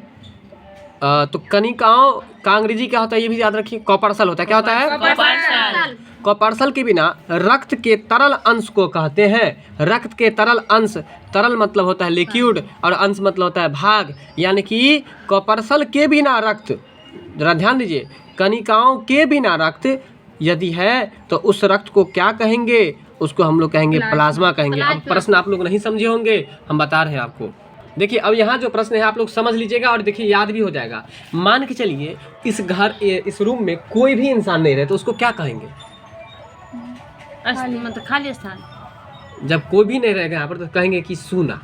तो कनिकाओं का अंग्रेजी क्या होता है ये भी याद रखिए, कॉपर्सल होता है। क्या होता है? कॉपर्सल के बिना रक्त के तरल अंश को कहते हैं। रक्त के तरल अंश, तरल मतलब होता है लिक्विड और अंश मतलब होता है भाग, यानी कि कॉपर्सल के बिना रक्त, जरा ध्यान दीजिए, कनिकाओं के बिना रक्त यदि है तो उस रक्त को क्या कहेंगे? उसको हम लोग कहेंगे प्लाज्मा कहेंगे। अब प्रश्न आप लोग नहीं समझे होंगे, हम बता रहे हैं आपको। देखिए अब यहाँ जो प्रश्न है आप लोग समझ लीजिएगा और देखिए याद भी हो जाएगा। मान के चलिए इस रूम में कोई भी इंसान नहीं रहे तो उसको क्या कहेंगे? मतलब खाली स्थान। जब कोई भी नहीं रहेगा यहाँ पर तो कहेंगे कि सूना,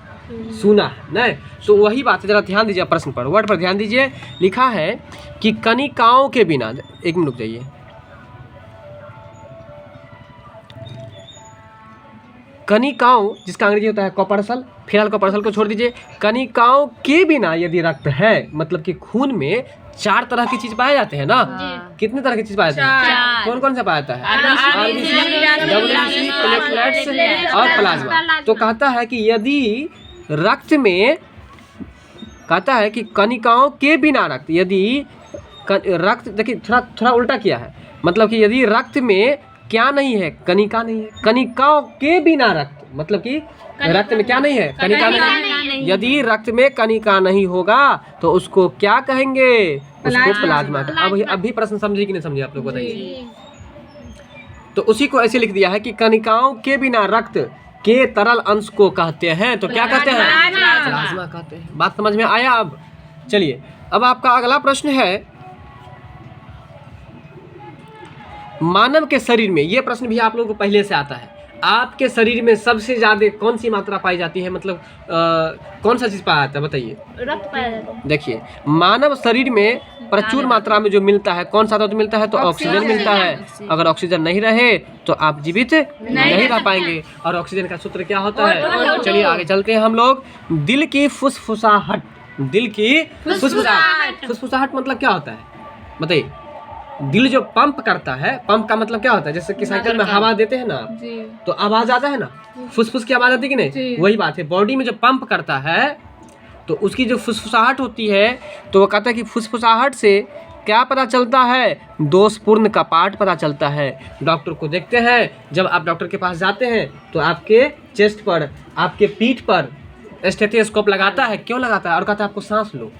सूना है नहीं। तो वही बात है, जरा ध्यान दीजिए प्रश्न पर, वर्ड पर ध्यान दीजिए। लिखा है कि कनिकाओं के बिना, एक मिनट रुक जाइए, कनिकाओं जिसका अंग्रेजी होता है कॉपर्सल, फिलहाल कॉपर्सल को छोड़ दीजिए। कनिकाओं के बिना यदि रक्त है, मतलब कि खून में 4 तरह की चीज पाए जाते हैं ना। कितने तरह की चीज पाए जाते हैं? कौन कौन सा पाया जाता है? RBC, प्लेटलेट्स और प्लाज्मा। तो कहता है कि यदि रक्त में, कहता है कि कनिकाओं के बिना रक्त, यदि रक्त, देखिए थोड़ा उल्टा किया है, मतलब कि यदि रक्त में क्या नहीं है? कनिका नहीं है। कनिकाओं के बिना रक्त, मतलब कि रक्त में क्या नहीं है? कनिका नहीं। यदि रक्त में कनिका नहीं होगा तो उसको क्या कहेंगे? उसको प्लाज्मा। अब अभी प्रश्न समझे कि नहीं समझे आप लोग बताइए? तो उसी को ऐसे लिख दिया है कि कनिकाओं के बिना रक्त के तरल अंश को कहते हैं। तो क्या कहते हैं? प्लाज्मा कहते हैं। बात समझ में आया? अब चलिए अब आपका अगला प्रश्न है मानव के शरीर में। ये प्रश्न भी आप लोगों को पहले से आता है। आपके शरीर में सबसे ज्यादा कौन सी मात्रा पाई जाती है, मतलब कौन सा चीज पाया जाता है बताइए? रक्त पाया जाता है। देखिए मानव शरीर में प्रचुर मात्रा में जो मिलता है, कौन सा तत्व मिलता है? तो ऑक्सीजन मिलता है। अगर ऑक्सीजन नहीं रहे तो आप जीवित नहीं रह पाएंगे। और ऑक्सीजन का सूत्र क्या होता है? चलिए आगे चलते हैं हम लोग। दिल की फुसफुसाहट, दिल की फुसफुसाहट, फुसफुसाहट मतलब क्या होता है बताइए? दिल जो पंप करता है, पंप का मतलब क्या होता है? जैसे कि साइकिल में हवा देते हैं ना तो आवाज आता है ना, फुसफुस की आवाज आती है कि नहीं? वही बात है, बॉडी में जो पंप करता है तो उसकी जो फुसफुसाहट होती है, तो वो कहता है कि फुसफुसाहट से क्या पता चलता है? दोषपूर्ण कपाट पता चलता है। डॉक्टर को देखते हैं, जब आप डॉक्टर के पास जाते हैं तो आपके चेस्ट पर, आपके पीठ पर स्टेथोस्कोप लगाता है। क्यों लगाता है? और कहता है आपको सांस लो।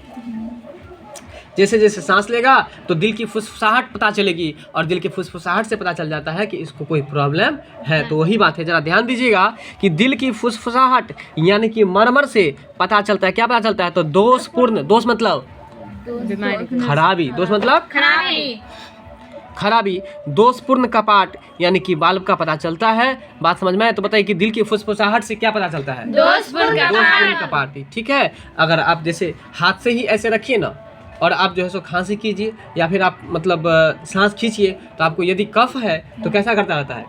जैसे जैसे सांस लेगा तो दिल की फुसफुसाहट पता चलेगी और दिल की फुसफुसाहट से पता चल जाता है कि इसको कोई प्रॉब्लम है। तो वही बात है, जरा ध्यान दीजिएगा कि दिल की फुसफुसाहट यानी कि मरमर से पता चलता है। क्या पता चलता है? तो दोषपूर्ण, दोष मतलब खराबी, दोष मतलब खराबी, दोषपूर्ण कपाट यानी कि वाल्व का पता चलता है। बात समझ में आए? तो बताइए कि दिल की फुसफुसाहट से क्या पता चलता है? दोषपूर्ण कपाट। ठीक है, अगर आप जैसे हाथ से ही ऐसे रखिए ना और आप जो है सो खांसी कीजिए या फिर आप मतलब सांस खींचिए तो आपको यदि कफ है तो कैसा करता रहता है?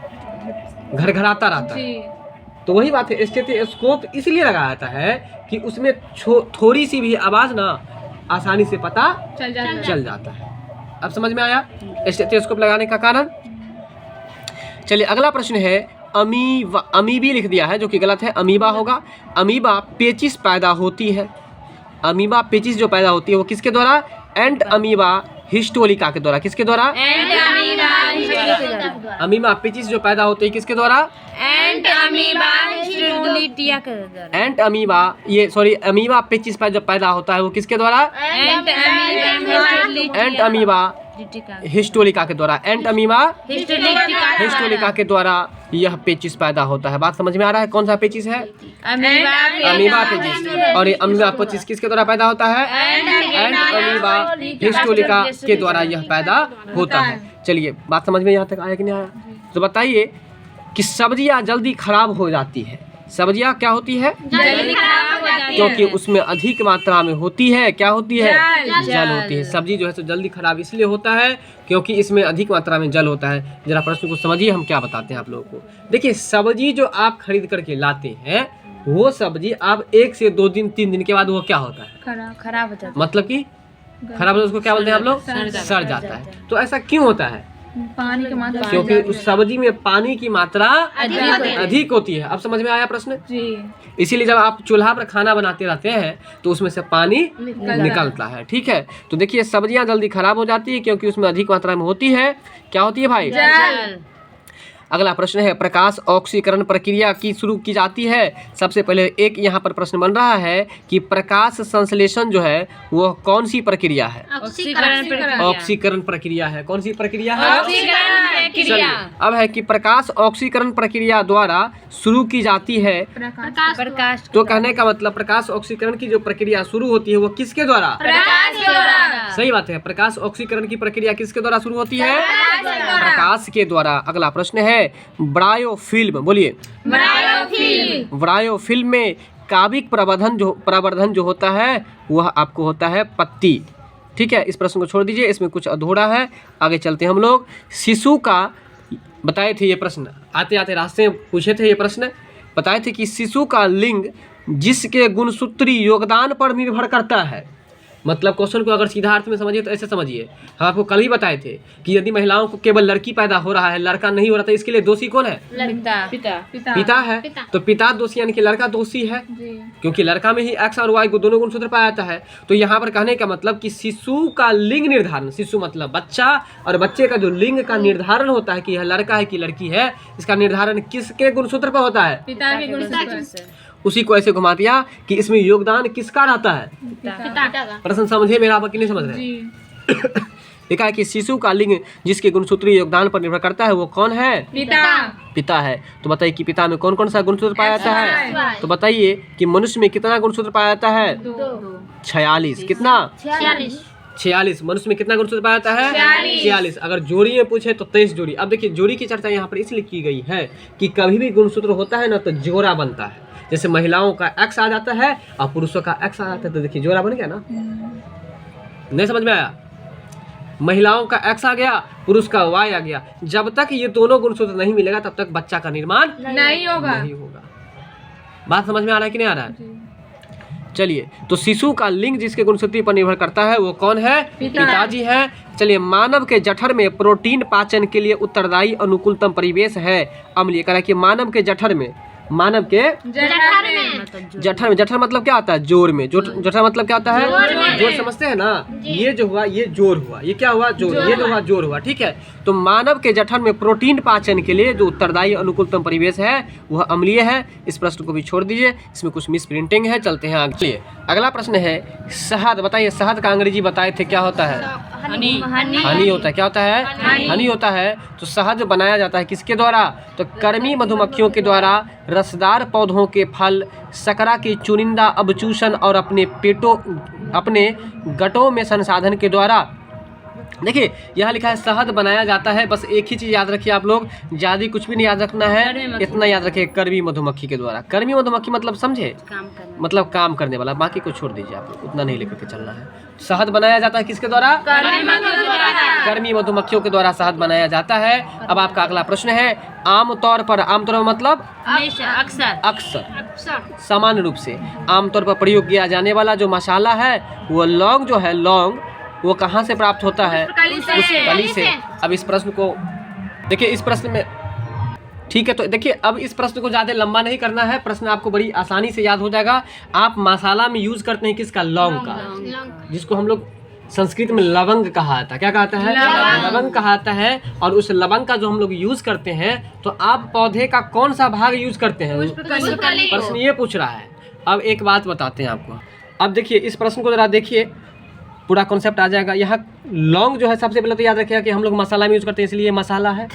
घरघराता रहता है। तो वही बात है, स्टेथोस्कोप इसलिए लगाया जाता है कि उसमें थोड़ी सी भी आवाज ना आसानी से पता चल जाता है। अब समझ में आया स्टेथोस्कोप लगाने का कारण? चलिए अगला प्रश्न है अमीबी लिख दिया है जो कि गलत है, अमीबा होगा। अमीबा पेचिस पैदा होती है। अमीबा पेचिस जो पैदा होती है वो किसके द्वारा? एंट अमीबा हिस्टोलिका के द्वारा। किसके द्वारा? अमीबा पेचिस जो पैदा होती है किसके द्वारा? एंट अमीबा अमीबा पेचिस जब पैदा होता है वो किसके द्वारा? एंट अमीबा हिस्टोलिका के द्वारा। एंट अमीबा हिस्टोलिका के द्वारा यह पेचिस पैदा होता है। बात समझ में आ रहा है? कौन सा पेचिस है? अमीबा पेचिस। और ये अमीबा पेचिस किसके द्वारा पैदा होता है? एंट अमीबा हिस्टोलिका के द्वारा यह पैदा होता है। चलिए, बात समझ में यहाँ तक आया कि नहीं आया? तो बताइए कि सब्जियाँ जल्दी खराब हो जाती है। सब्जियाँ क्या होती है? जल्दी खराब हो जाती है क्योंकि उसमें अधिक मात्रा में होती है, क्या होती है? जल होती है। सब्जी जो है तो जल्दी खराब इसलिए होता है क्योंकि इसमें अधिक मात्रा में जल होता है। जरा प्रश्न को समझिए, हम क्या बताते हैं आप लोगों को। देखिए, सब्जी जो आप खरीद करके लाते हैं वो सब्जी आप 1 से 2 दिन 3 दिन के बाद वो क्या होता है? खराब हो जाता है। मतलब कि खराब होता है, उसको क्या बोलते हैं आप लोग? सड़ जाता है। तो ऐसा क्यों होता है? पानी की मात्रा क्योंकि उस सब्जी में पानी की मात्रा अधिक होती है। अब समझ में आया प्रश्न? इसीलिए जब आप चूल्हा पर खाना बनाते रहते हैं तो उसमें से पानी निकलता है। ठीक है, तो देखिए सब्जियां जल्दी खराब हो जाती है क्योंकि उसमें अधिक मात्रा में होती है, क्या होती है भाई? जल। अगला प्रश्न है, प्रकाश ऑक्सीकरण प्रक्रिया की शुरू की जाती है। सबसे पहले एक यहाँ पर प्रश्न बन रहा है कि प्रकाश संश्लेषण जो है वो कौन सी प्रक्रिया है? ऑक्सीकरण प्रक्रिया है। कौन सी प्रक्रिया है? चलिए, अब है कि प्रकाश ऑक्सीकरण प्रक्रिया द्वारा शुरू की जाती है। प्रकाश तो कहने का मतलब प्रकाश ऑक्सीकरण की जो प्रक्रिया शुरू होती है वो किसके द्वारा? सही बात है, प्रकाश ऑक्सीकरण की प्रक्रिया किसके द्वारा शुरू होती है? प्रकाश के द्वारा। अगला प्रश्न है, ब्रायोफिल्म, बोलिए। ब्रायोफिल्म में काविक प्रवर्धन जो होता है वह आपको होता है पत्ती। ठीक है, इस प्रश्न को छोड़ दीजिए, इसमें कुछ अधूरा है। आगे चलते हैं हम लोग। शिशु का बताए थे ये प्रश्न, आते आते रास्ते में पूछे थे ये प्रश्न, बताए थे कि शिशु का लिंग जिसके गुणसूत्री योगदान पर निर्भर करता है। मतलब क्वेश्चन को अगर सीधा अर्थ में समझिए तो ऐसे समझिए, हम आपको कल ही बताए थे कि यदि महिलाओं को केवल लड़की पैदा हो रहा है, लड़का नहीं हो रहा था, इसके लिए दोषी कौन है? पिता है। तो पिता दोषी यानी कि लड़का दोषी है, क्योंकि लड़का में ही एक्स और वाई को दोनों गुणसूत्र पाया जाता है। तो यहाँ पर कहने का मतलब कि शिशु का लिंग निर्धारण, शिशु मतलब बच्चा, और बच्चे का जो लिंग का निर्धारण होता है कि यह लड़का है कि लड़की है, इसका निर्धारण किसके गुणसूत्र पर होता है? पिता के गुणसूत्र। उसी को ऐसे घुमा दिया कि इसमें योगदान किसका रहता है? प्रश्न समझे मेरा, आप नहीं समझ रहे? देखा है कि शिशु का लिंग जिसके गुणसूत्री योगदान पर निर्भर करता है वो कौन है? पिता है। तो बताइए कि पिता में कौन कौन सा गुणसूत्र पाया जाता है? तो बताइए कि मनुष्य में कितना गुणसूत्र पाया जाता है? 46। कितना? 46। मनुष्य में कितना गुणसूत्र पाया जाता है? 46। अगर जोड़ी में पूछे तो 23 जोड़ी। अब देखिए जोड़ी की चर्चा यहाँ पर इसलिए की गई है कि कभी भी गुणसूत्र होता है ना तो जोड़ा बनता है। जैसे महिलाओं का एक्स आ जाता है और पुरुषों का एक्स आ जाता है, तो देखिए जोड़ा बन गया ना। नहीं समझ में आया? महिलाओं का एक्स आ गया, पुरुष का वाई आ गया। जब तक ये दोनों गुणसूत्र नहीं मिलेगा तब तक बच्चा का निर्माण नहीं होगा। बात समझ में आ रहा है कि नहीं आ रहा है? चलिए, तो शिशु का लिंग जिसके गुणसूत्री पर निर्भर करता है वो कौन है? पिताजी है। चलिए, मानव के जठर में प्रोटीन पाचन के लिए उत्तरदायी अनुकूलतम परिवेश है अम्लीय। कह रहा है कि मानव के जठर में, मानव के जठर में, जठर मतलब क्या आता है? जोर में। जठर मतलब क्या होता है? जोर समझते हैं ना? ये जो हुआ ये जोर हुआ, ये क्या हुआ? जोर। ये जो हुआ जोर हुआ। ठीक है, तो मानव के जठर में प्रोटीन पाचन के लिए जो उत्तरदायी अनुकूलतम परिवेश है वह अम्लीय है। इस प्रश्न को भी छोड़ दीजिए, इसमें कुछ मिस प्रिंटिंग है। चलते हैं आगे। अगला प्रश्न है शहद। बताइए शहद का अंग्रेजी बताए थे क्या होता है? हनी होता है। क्या होता है? हनी होता है। तो शहद बनाया जाता है किसके द्वारा? तो कर्मी मधुमक्खियों के द्वारा रसदार पौधों के फल, शकरा की चुनिंदा अवचूषण और अपने गटों में संसाधन के द्वारा। देखिए यहाँ लिखा है शहद बनाया जाता है, बस एक ही चीज़ याद रखिए आप लोग, ज़्यादा कुछ भी नहीं याद रखना है, इतना याद रखिए, कर्मी मधुमक्खी के द्वारा। कर्मी मधुमक्खी मतलब समझे? मतलब काम करने वाला, बाकी को छोड़ दीजिए आप लोग, उतना नहीं लेकर के चलना है। शहद बनाया जाता है किसके द्वारा? कर्मी मधुमक्खियों के द्वारा शहद बनाया जाता है। अब आपका अगला प्रश्न है, आमतौर पर, आमतौर मतलब अक्सर, सामान्य रूप से, आमतौर पर प्रयोग किया जाने वाला जो मसाला है वो लौंग जो है, लौंग वो कहाँ से प्राप्त होता है? उस कली से। अब इस प्रश्न को देखिए, इस प्रश्न में ठीक है, तो देखिए अब इस प्रश्न को ज़्यादा लंबा नहीं करना है, प्रश्न आपको बड़ी आसानी से याद हो जाएगा। आप मसाला में यूज़ करते हैं किसका? लौंग का, जिसको हम लोग संस्कृत में लवंग कहा जाता है। क्या कहता है? लवंग कहा जाता है। और उस लवंग का जो हम लोग यूज़ करते हैं, तो आप पौधे का कौन सा भाग यूज़ करते हैं? प्रश्न ये पूछ रहा है। अब एक बात बताते हैं आपको। अब देखिए इस प्रश्न को ज़रा देखिए, पूरा कॉन्सेप्ट आ जाएगा। यहाँ लौंग जो है, सबसे पहले तो याद रखिएगा कि हम लोग मसाला में यूज़ करते हैं, इसलिए मसाला है।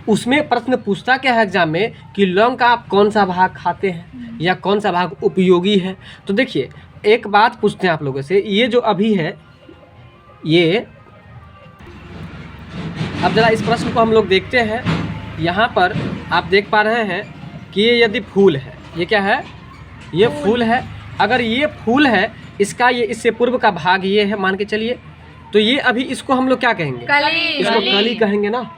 उसमें प्रश्न पूछता क्या है एग्जाम में कि लौंग का आप कौन सा भाग खाते हैं या कौन सा भाग उपयोगी है। तो देखिए एक बात पूछते हैं आप लोगों से, ये जो अभी है ये, अब ज़रा इस प्रश्न को हम लोग देखते हैं। यहाँ पर आप देख पा रहे हैं कि ये यदि फूल है, ये क्या है? ये फूल है। अगर ये फूल है, इसका ये इससे पूर्व का भाग ये है मान के चलिए, तो ये अभी इसको हम लोग क्या कहेंगे? इसको कली कहेंगे ना।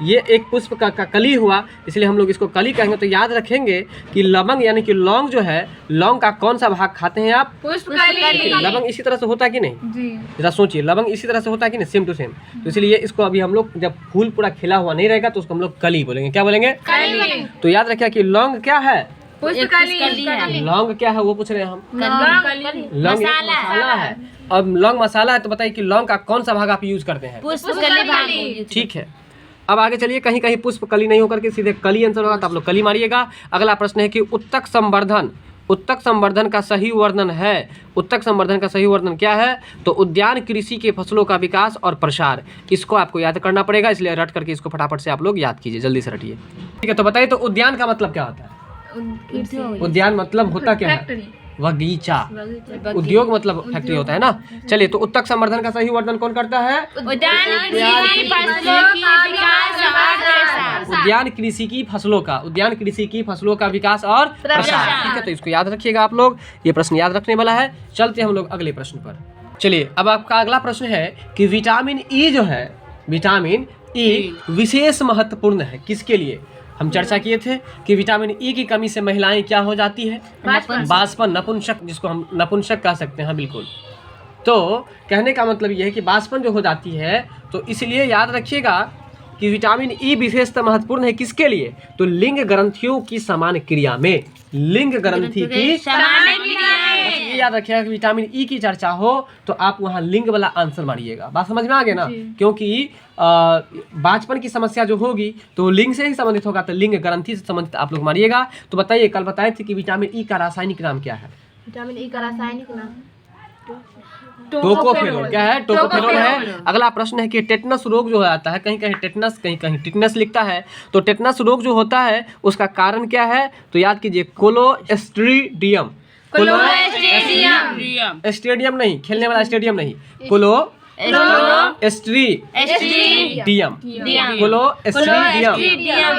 ये एक पुष्प का कली हुआ, इसलिए हम लोग इसको कली कहेंगे। तो याद रखेंगे कि लवंग यानी कि लौंग जो है, लौंग का कौन सा भाग खाते हैं आप? पुष्पकली। लवंग इसी तरह से होता है कि नहीं जी? जरा सोचिए, लवंग इसी तरह से होता है कि नहीं? Same to same. तो इसलिए इसको अभी हम लोग, जब फूल पूरा खिला हुआ नहीं रहेगा तो उसको हम लोग कली बोलेंगे। क्या बोलेंगे? कली। तो याद रखिए कि लौंग क्या है? लौंग क्या है वो पूछ रहे हैं हम। लौंग मसाला है। अब लौंग मसाला है तो बताइए कि लौंग का कौन सा भाग आप यूज करते हैं? ठीक है, अब आगे चलिए। कहीं कहीं पुष्प कली नहीं होकर के सीधे कली आंसर होगा, तो आप लोग कली मारिएगा। अगला प्रश्न है कि उत्तक संवर्धन का सही वर्णन है। उत्तक संवर्धन का सही वर्णन क्या है? तो उद्यान कृषि के फसलों का विकास और प्रसार। इसको आपको याद करना पड़ेगा, इसलिए रट करके इसको फटाफट से आप लोग याद कीजिए, जल्दी से रटिए। ठीक है, तो बताइए तो उद्यान का मतलब क्या होता है? उद्यान मतलब होता क्या है? बगीचा। उद्योग मतलब फैक्ट्री होता है ना। चलिए, तो उत्तक संवर्धन का सही वर्णन कौन करता है? उद्यान कृषि की फसलों का विकास और प्रसार। ठीक है, तो इसको याद रखिएगा आप लोग, ये प्रश्न याद रखने वाला है। चलते हैं हम लोग अगले प्रश्न पर। चलिए, अब आपका अगला प्रश्न है कि विटामिन ई जो है, विटामिन ई विशेष महत्वपूर्ण है किसके लिए? हम चर्चा किए थे कि विटामिन ई की कमी से महिलाएं क्या हो जाती है? बांझपन, नपुंसक, जिसको हम नपुंसक कह सकते हैं। बिल्कुल। तो कहने का मतलब यह है कि बांझपन जो हो जाती है, तो इसलिए याद रखिएगा कि विटामिन ई विशेषतः महत्वपूर्ण है किसके लिए? तो लिंग ग्रंथियों की समान क्रिया में। लिंग ग्रंथि की समान क्रिया में। ये याद रखिएगा कि विटामिन ई की चर्चा हो तो आप वहाँ लिंग वाला आंसर मारिएगा। बात समझ में आ गया ना? क्योंकि बांझपन की समस्या जो होगी तो लिंग से ही संबंधित होगा, तो लिंग ग्रंथि से संबंधित आप लोग मारिएगा। तो बताइए, कल बताए थे कि विटामिन ई का रासायनिक नाम क्या है? विटामिन ई का रासायनिक नाम टोकोफेरोल। क्या है? टोकोफेरोल है। अगला प्रश्न है कि टेटनस रोग जो हो जाता है, कहीं कहीं टेटनस, कहीं कहीं टिटनस लिखता है, तो टेटनस रोग जो होता है उसका कारण क्या है? तो याद कीजिए, कोलोस्ट्रीडियम। स्टेडियम नहीं, खेलने वाला स्टेडियम नहीं, कोलोस्ट्रीडियम।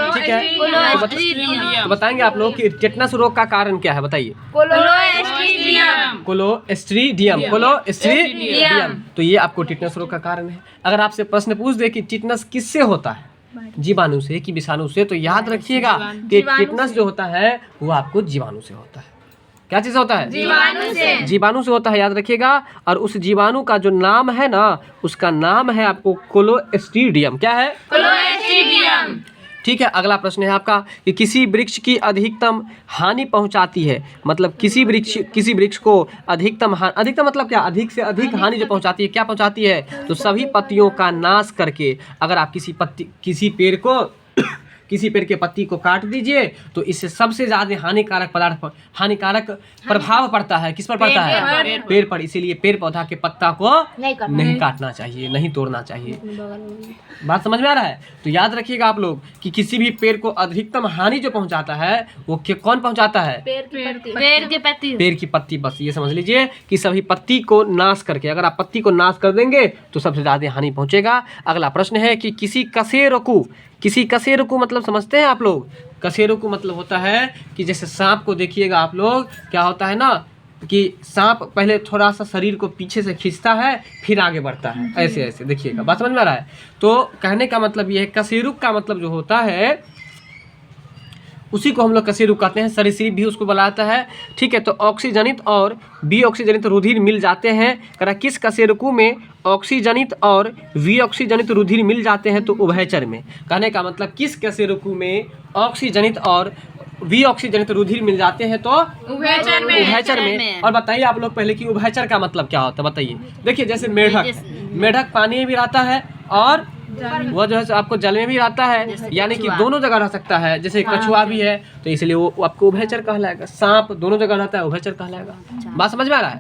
ठीक है, तो बताएंगे आप लोग कि टेटनस रोग का कारण क्या है? बताइए। कोलोस्ट्रीडियम। तो ये आपको टिटनस रोग का कारण है। अगर आपसे प्रश्न पूछ दे कि टिटनस किससे होता है, जीवाणु से कि विषाणु से, तो याद रखिएगा कि टिटनस जो होता है वो आपको जीवाणु से होता है। क्या चीज होता है? जीवाणु से होता है, याद रखिएगा। और उस जीवाणु का जो नाम है ना, उसका नाम है आपको कोलोस्ट्रीडियम। क्या है? कोलोस्ट्रीडियम। ठीक है, अगला प्रश्न है आपका कि किसी वृक्ष की अधिकतम हानि पहुंचाती है, मतलब किसी वृक्ष को अधिकतम मतलब क्या? अधिक से अधिक हानि जो पहुंचाती है, क्या पहुंचाती है? तो सभी पत्तियों का नाश करके। अगर आप किसी पेड़ के पत्ती को काट दीजिए तो इससे सबसे ज्यादा हानिकारक प्रभाव पड़ता है। किस पर पड़ता है? पेड़ पर। इसीलिए पेड़ पौधा के पत्ता को नहीं काटना चाहिए, नहीं तोड़ना चाहिए। बात समझ में आ रहा है? तो याद रखिएगा आप लोग कि किसी भी पेड़ को अधिकतम हानि जो पहुंचाता है वो कौन पहुंचाता है? पेड़ की पत्ती। बस ये समझ लीजिए कि सभी पत्ती को नाश करके, अगर आप पत्ती को नाश कर देंगे तो सबसे ज्यादा हानि पहुंचेगा। अगला प्रश्न है कि किसी कशेरुकु मतलब समझते हैं आप लोग? कशेरुकु मतलब होता है कि जैसे सांप को देखिएगा आप लोग, क्या होता है ना कि सांप पहले थोड़ा सा शरीर को पीछे से खींचता है फिर आगे बढ़ता है, ऐसे ऐसे। देखिएगा, बात समझ में आ रहा है? तो कहने का मतलब ये है, कशेरुक का मतलब जो होता है उसी को हम लोग कशेरुक कहते हैं, सरीसृप भी उसको बुलाता है। ठीक है, तो ऑक्सीजनित और बी ऑक्सीजनित रुधिर मिल जाते हैं। करा किस कशेरुक में ऑक्सीजनित और वी ऑक्सीजनित रुधिर मिल जाते हैं? तो उभयचर में। कहने का मतलब किस कशेरुक में ऑक्सीजनित और वी ऑक्सीजनित रुधिर मिल जाते हैं? तो उभयचर में। उभयचर में। और बताइए आप लोग पहले कि उभयचर का मतलब क्या होता है, बताइए। देखिए जैसे मेढक पानी में भी रहता है और वो जो है आपको जल में भी रहता है, यानी कि दोनों जगह रह सकता है। जैसे कछुआ भी है, तो इसलिए वो आपको उभयचर कहलाएगा। सांप दोनों जगह रहता है, उभयचर कहलाएगा। बात समझ में आ रहा है?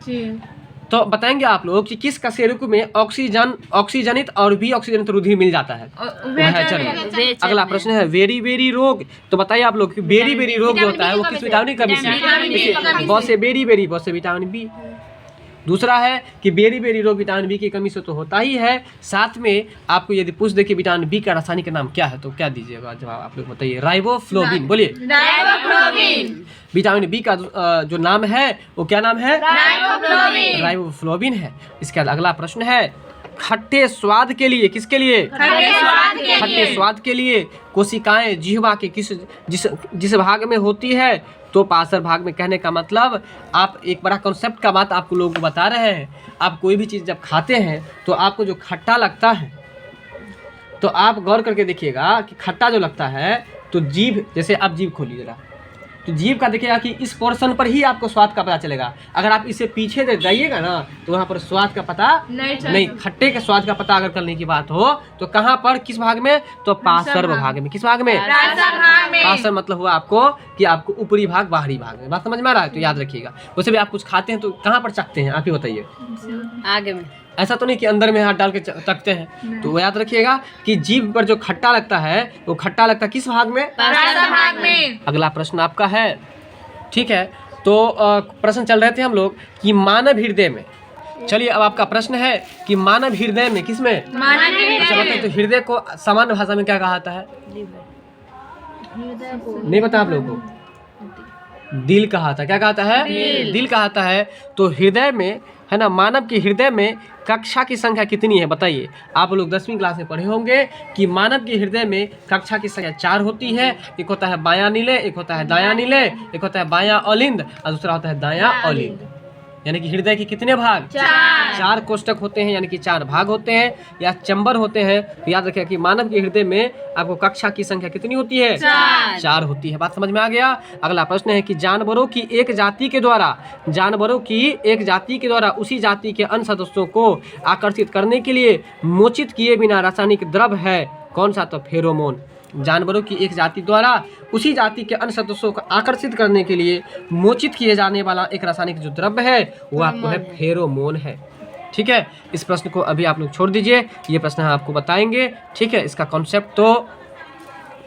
तो बताएंगे आप लोग कि किस कशेरुक में ऑक्सीजनित और बी ऑक्सीजनित रुधिर मिल जाता है? उभयचर में। अगला प्रश्न है बेरी बेरी रोग। तो बताइए आप लोग कि बेरी बेरी रोग जो होता है वो किस विटामिन की कमी से? बहुत से बेरी बेरी, बहुत से विटामिन बी। दूसरा है कि बेरी बेरी रोग विटामिन बी की कमी से तो होता ही है, साथ में आपको यदि पूछ दे कि विटामिन बी का रासायनिक नाम क्या है तो क्या दीजिएगा जवाब? आप लोग बताइए। राइबोफ्लोविन। बोलिए। राइबोफ्लोविन। विटामिन बी का जो नाम है वो क्या नाम है? राइबोफ्लोविन। राइबोफ्लोविन है। इसके बाद अगला प्रश्न है खट्टे स्वाद के लिए, किसके लिए? खट्टे स्वाद के लिए कोशिकाएं जिह्वा के जिस भाग में होती है? तो पार्श्व भाग में। कहने का मतलब आप एक बड़ा कॉन्सेप्ट का बात आप लोगों को बता रहे हैं। आप कोई भी चीज़ जब खाते हैं तो आपको जो खट्टा लगता है, तो आप गौर करके देखिएगा कि खट्टा जो लगता है तो जीभ, जैसे आप जीभ खोलिए जरा, तो जीभ का देखिएगा कि इस पोर्शन पर ही आपको स्वाद का पता चलेगा। अगर आप इसे पीछे दे जाइएगा ना तो वहाँ पर स्वाद का पता नहीं। खट्टे के स्वाद का पता अगर करने की बात हो तो कहाँ पर, किस भाग में? तो पार्श्व भाग में। किस भाग में? पार्श्व मतलब हुआ आपको कि आपको ऊपरी भाग, बाहरी भाग में। बात समझ में आ रहा है? तो याद रखिएगा। वैसे भी आप कुछ खाते हैं तो कहाँ पर चखते हैं, आप ही बताइए। आगे में। ऐसा तो नहीं कि अंदर में हाथ डाल के चखते हैं। तो वो याद रखिएगा कि जीभ पर जो खट्टा लगता है वो खट्टा लगता है किस भाग में? पार्श्व भाग में। अगला प्रश्न आपका है, ठीक है, तो प्रश्न चल रहे थे हम लोग कि मानव हृदय में। चलिए अब आपका प्रश्न है कि मानव हृदय में, किसमें? अच्छा बताइए, तो हृदय को सामान्य भाषा में क्या कहा जाता है? नहीं पता आप लोगों को? दिल कहा था। क्या कहता है? दिल कहता है। तो हृदय में है ना, मानव के हृदय में कक्षा की संख्या कितनी है? बताइए। आप लोग 10वीं क्लास में पढ़े होंगे कि मानव के हृदय में कक्षा की संख्या 4 होती है। एक होता है बायां नीले, एक होता है दायां नीले, एक होता है बायां अलिंद और दूसरा होता है दायां अलिंद। यानी कि हृदय के कितने भाग? 4 कोष्ठक होते हैं, यानी कि 4 भाग होते हैं या चैम्बर होते हैं। तो याद रखिए कि मानव के हृदय में आपको कक्षा की संख्या कितनी होती है? 4 होती है। बात समझ में आ गया? अगला प्रश्न है कि जानवरों की एक जाति के द्वारा उसी जाति के अन्य सदस्यों को आकर्षित करने के लिए मोचित किए बिना रासायनिक द्रव्य है कौन सा? तो फेरोमोन। जानवरों की एक जाति द्वारा उसी जाति के अन्य सदस्यों को आकर्षित करने के लिए मोचित किए जाने वाला एक रासायनिक जो द्रव्य है वो आपको है फेरोमोन है। ठीक है, इस प्रश्न को अभी आप लोग छोड़ दीजिए, ये प्रश्न हम आपको बताएंगे। ठीक है, इसका कॉन्सेप्ट तो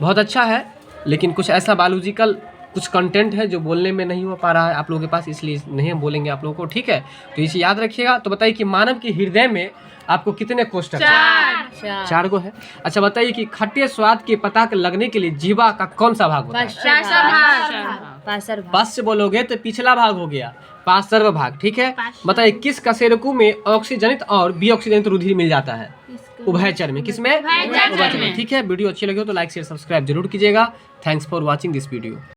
बहुत अच्छा है, लेकिन कुछ ऐसा बायोलॉजिकल कुछ कंटेंट है जो बोलने में नहीं हो पा रहा है आप लोगों के पास, इसलिए नहीं हम बोलेंगे आप लोगों को। ठीक है, तो इसे याद रखिएगा। तो बताइए कि मानव के हृदय में आपको कितने कोष्ठक? 4 को है। अच्छा बताइए कि खट्टे स्वाद के पता लगने के लिए जीवा का कौन सा भाग होता है? पार्श्व बोलोगे तो पिछला भाग हो गया, पार्श्व भाग। ठीक है, बताइए किस कशेरुक में ऑक्सीजनित और बी ऑक्सीजनित रुधिर मिल जाता है? उभयचर में। किसमें? उभयचर में। ठीक है, वीडियो अच्छी लगी हो तो लाइक शेयर सब्सक्राइब जरूर कीजिएगा। Thanks for watching this video.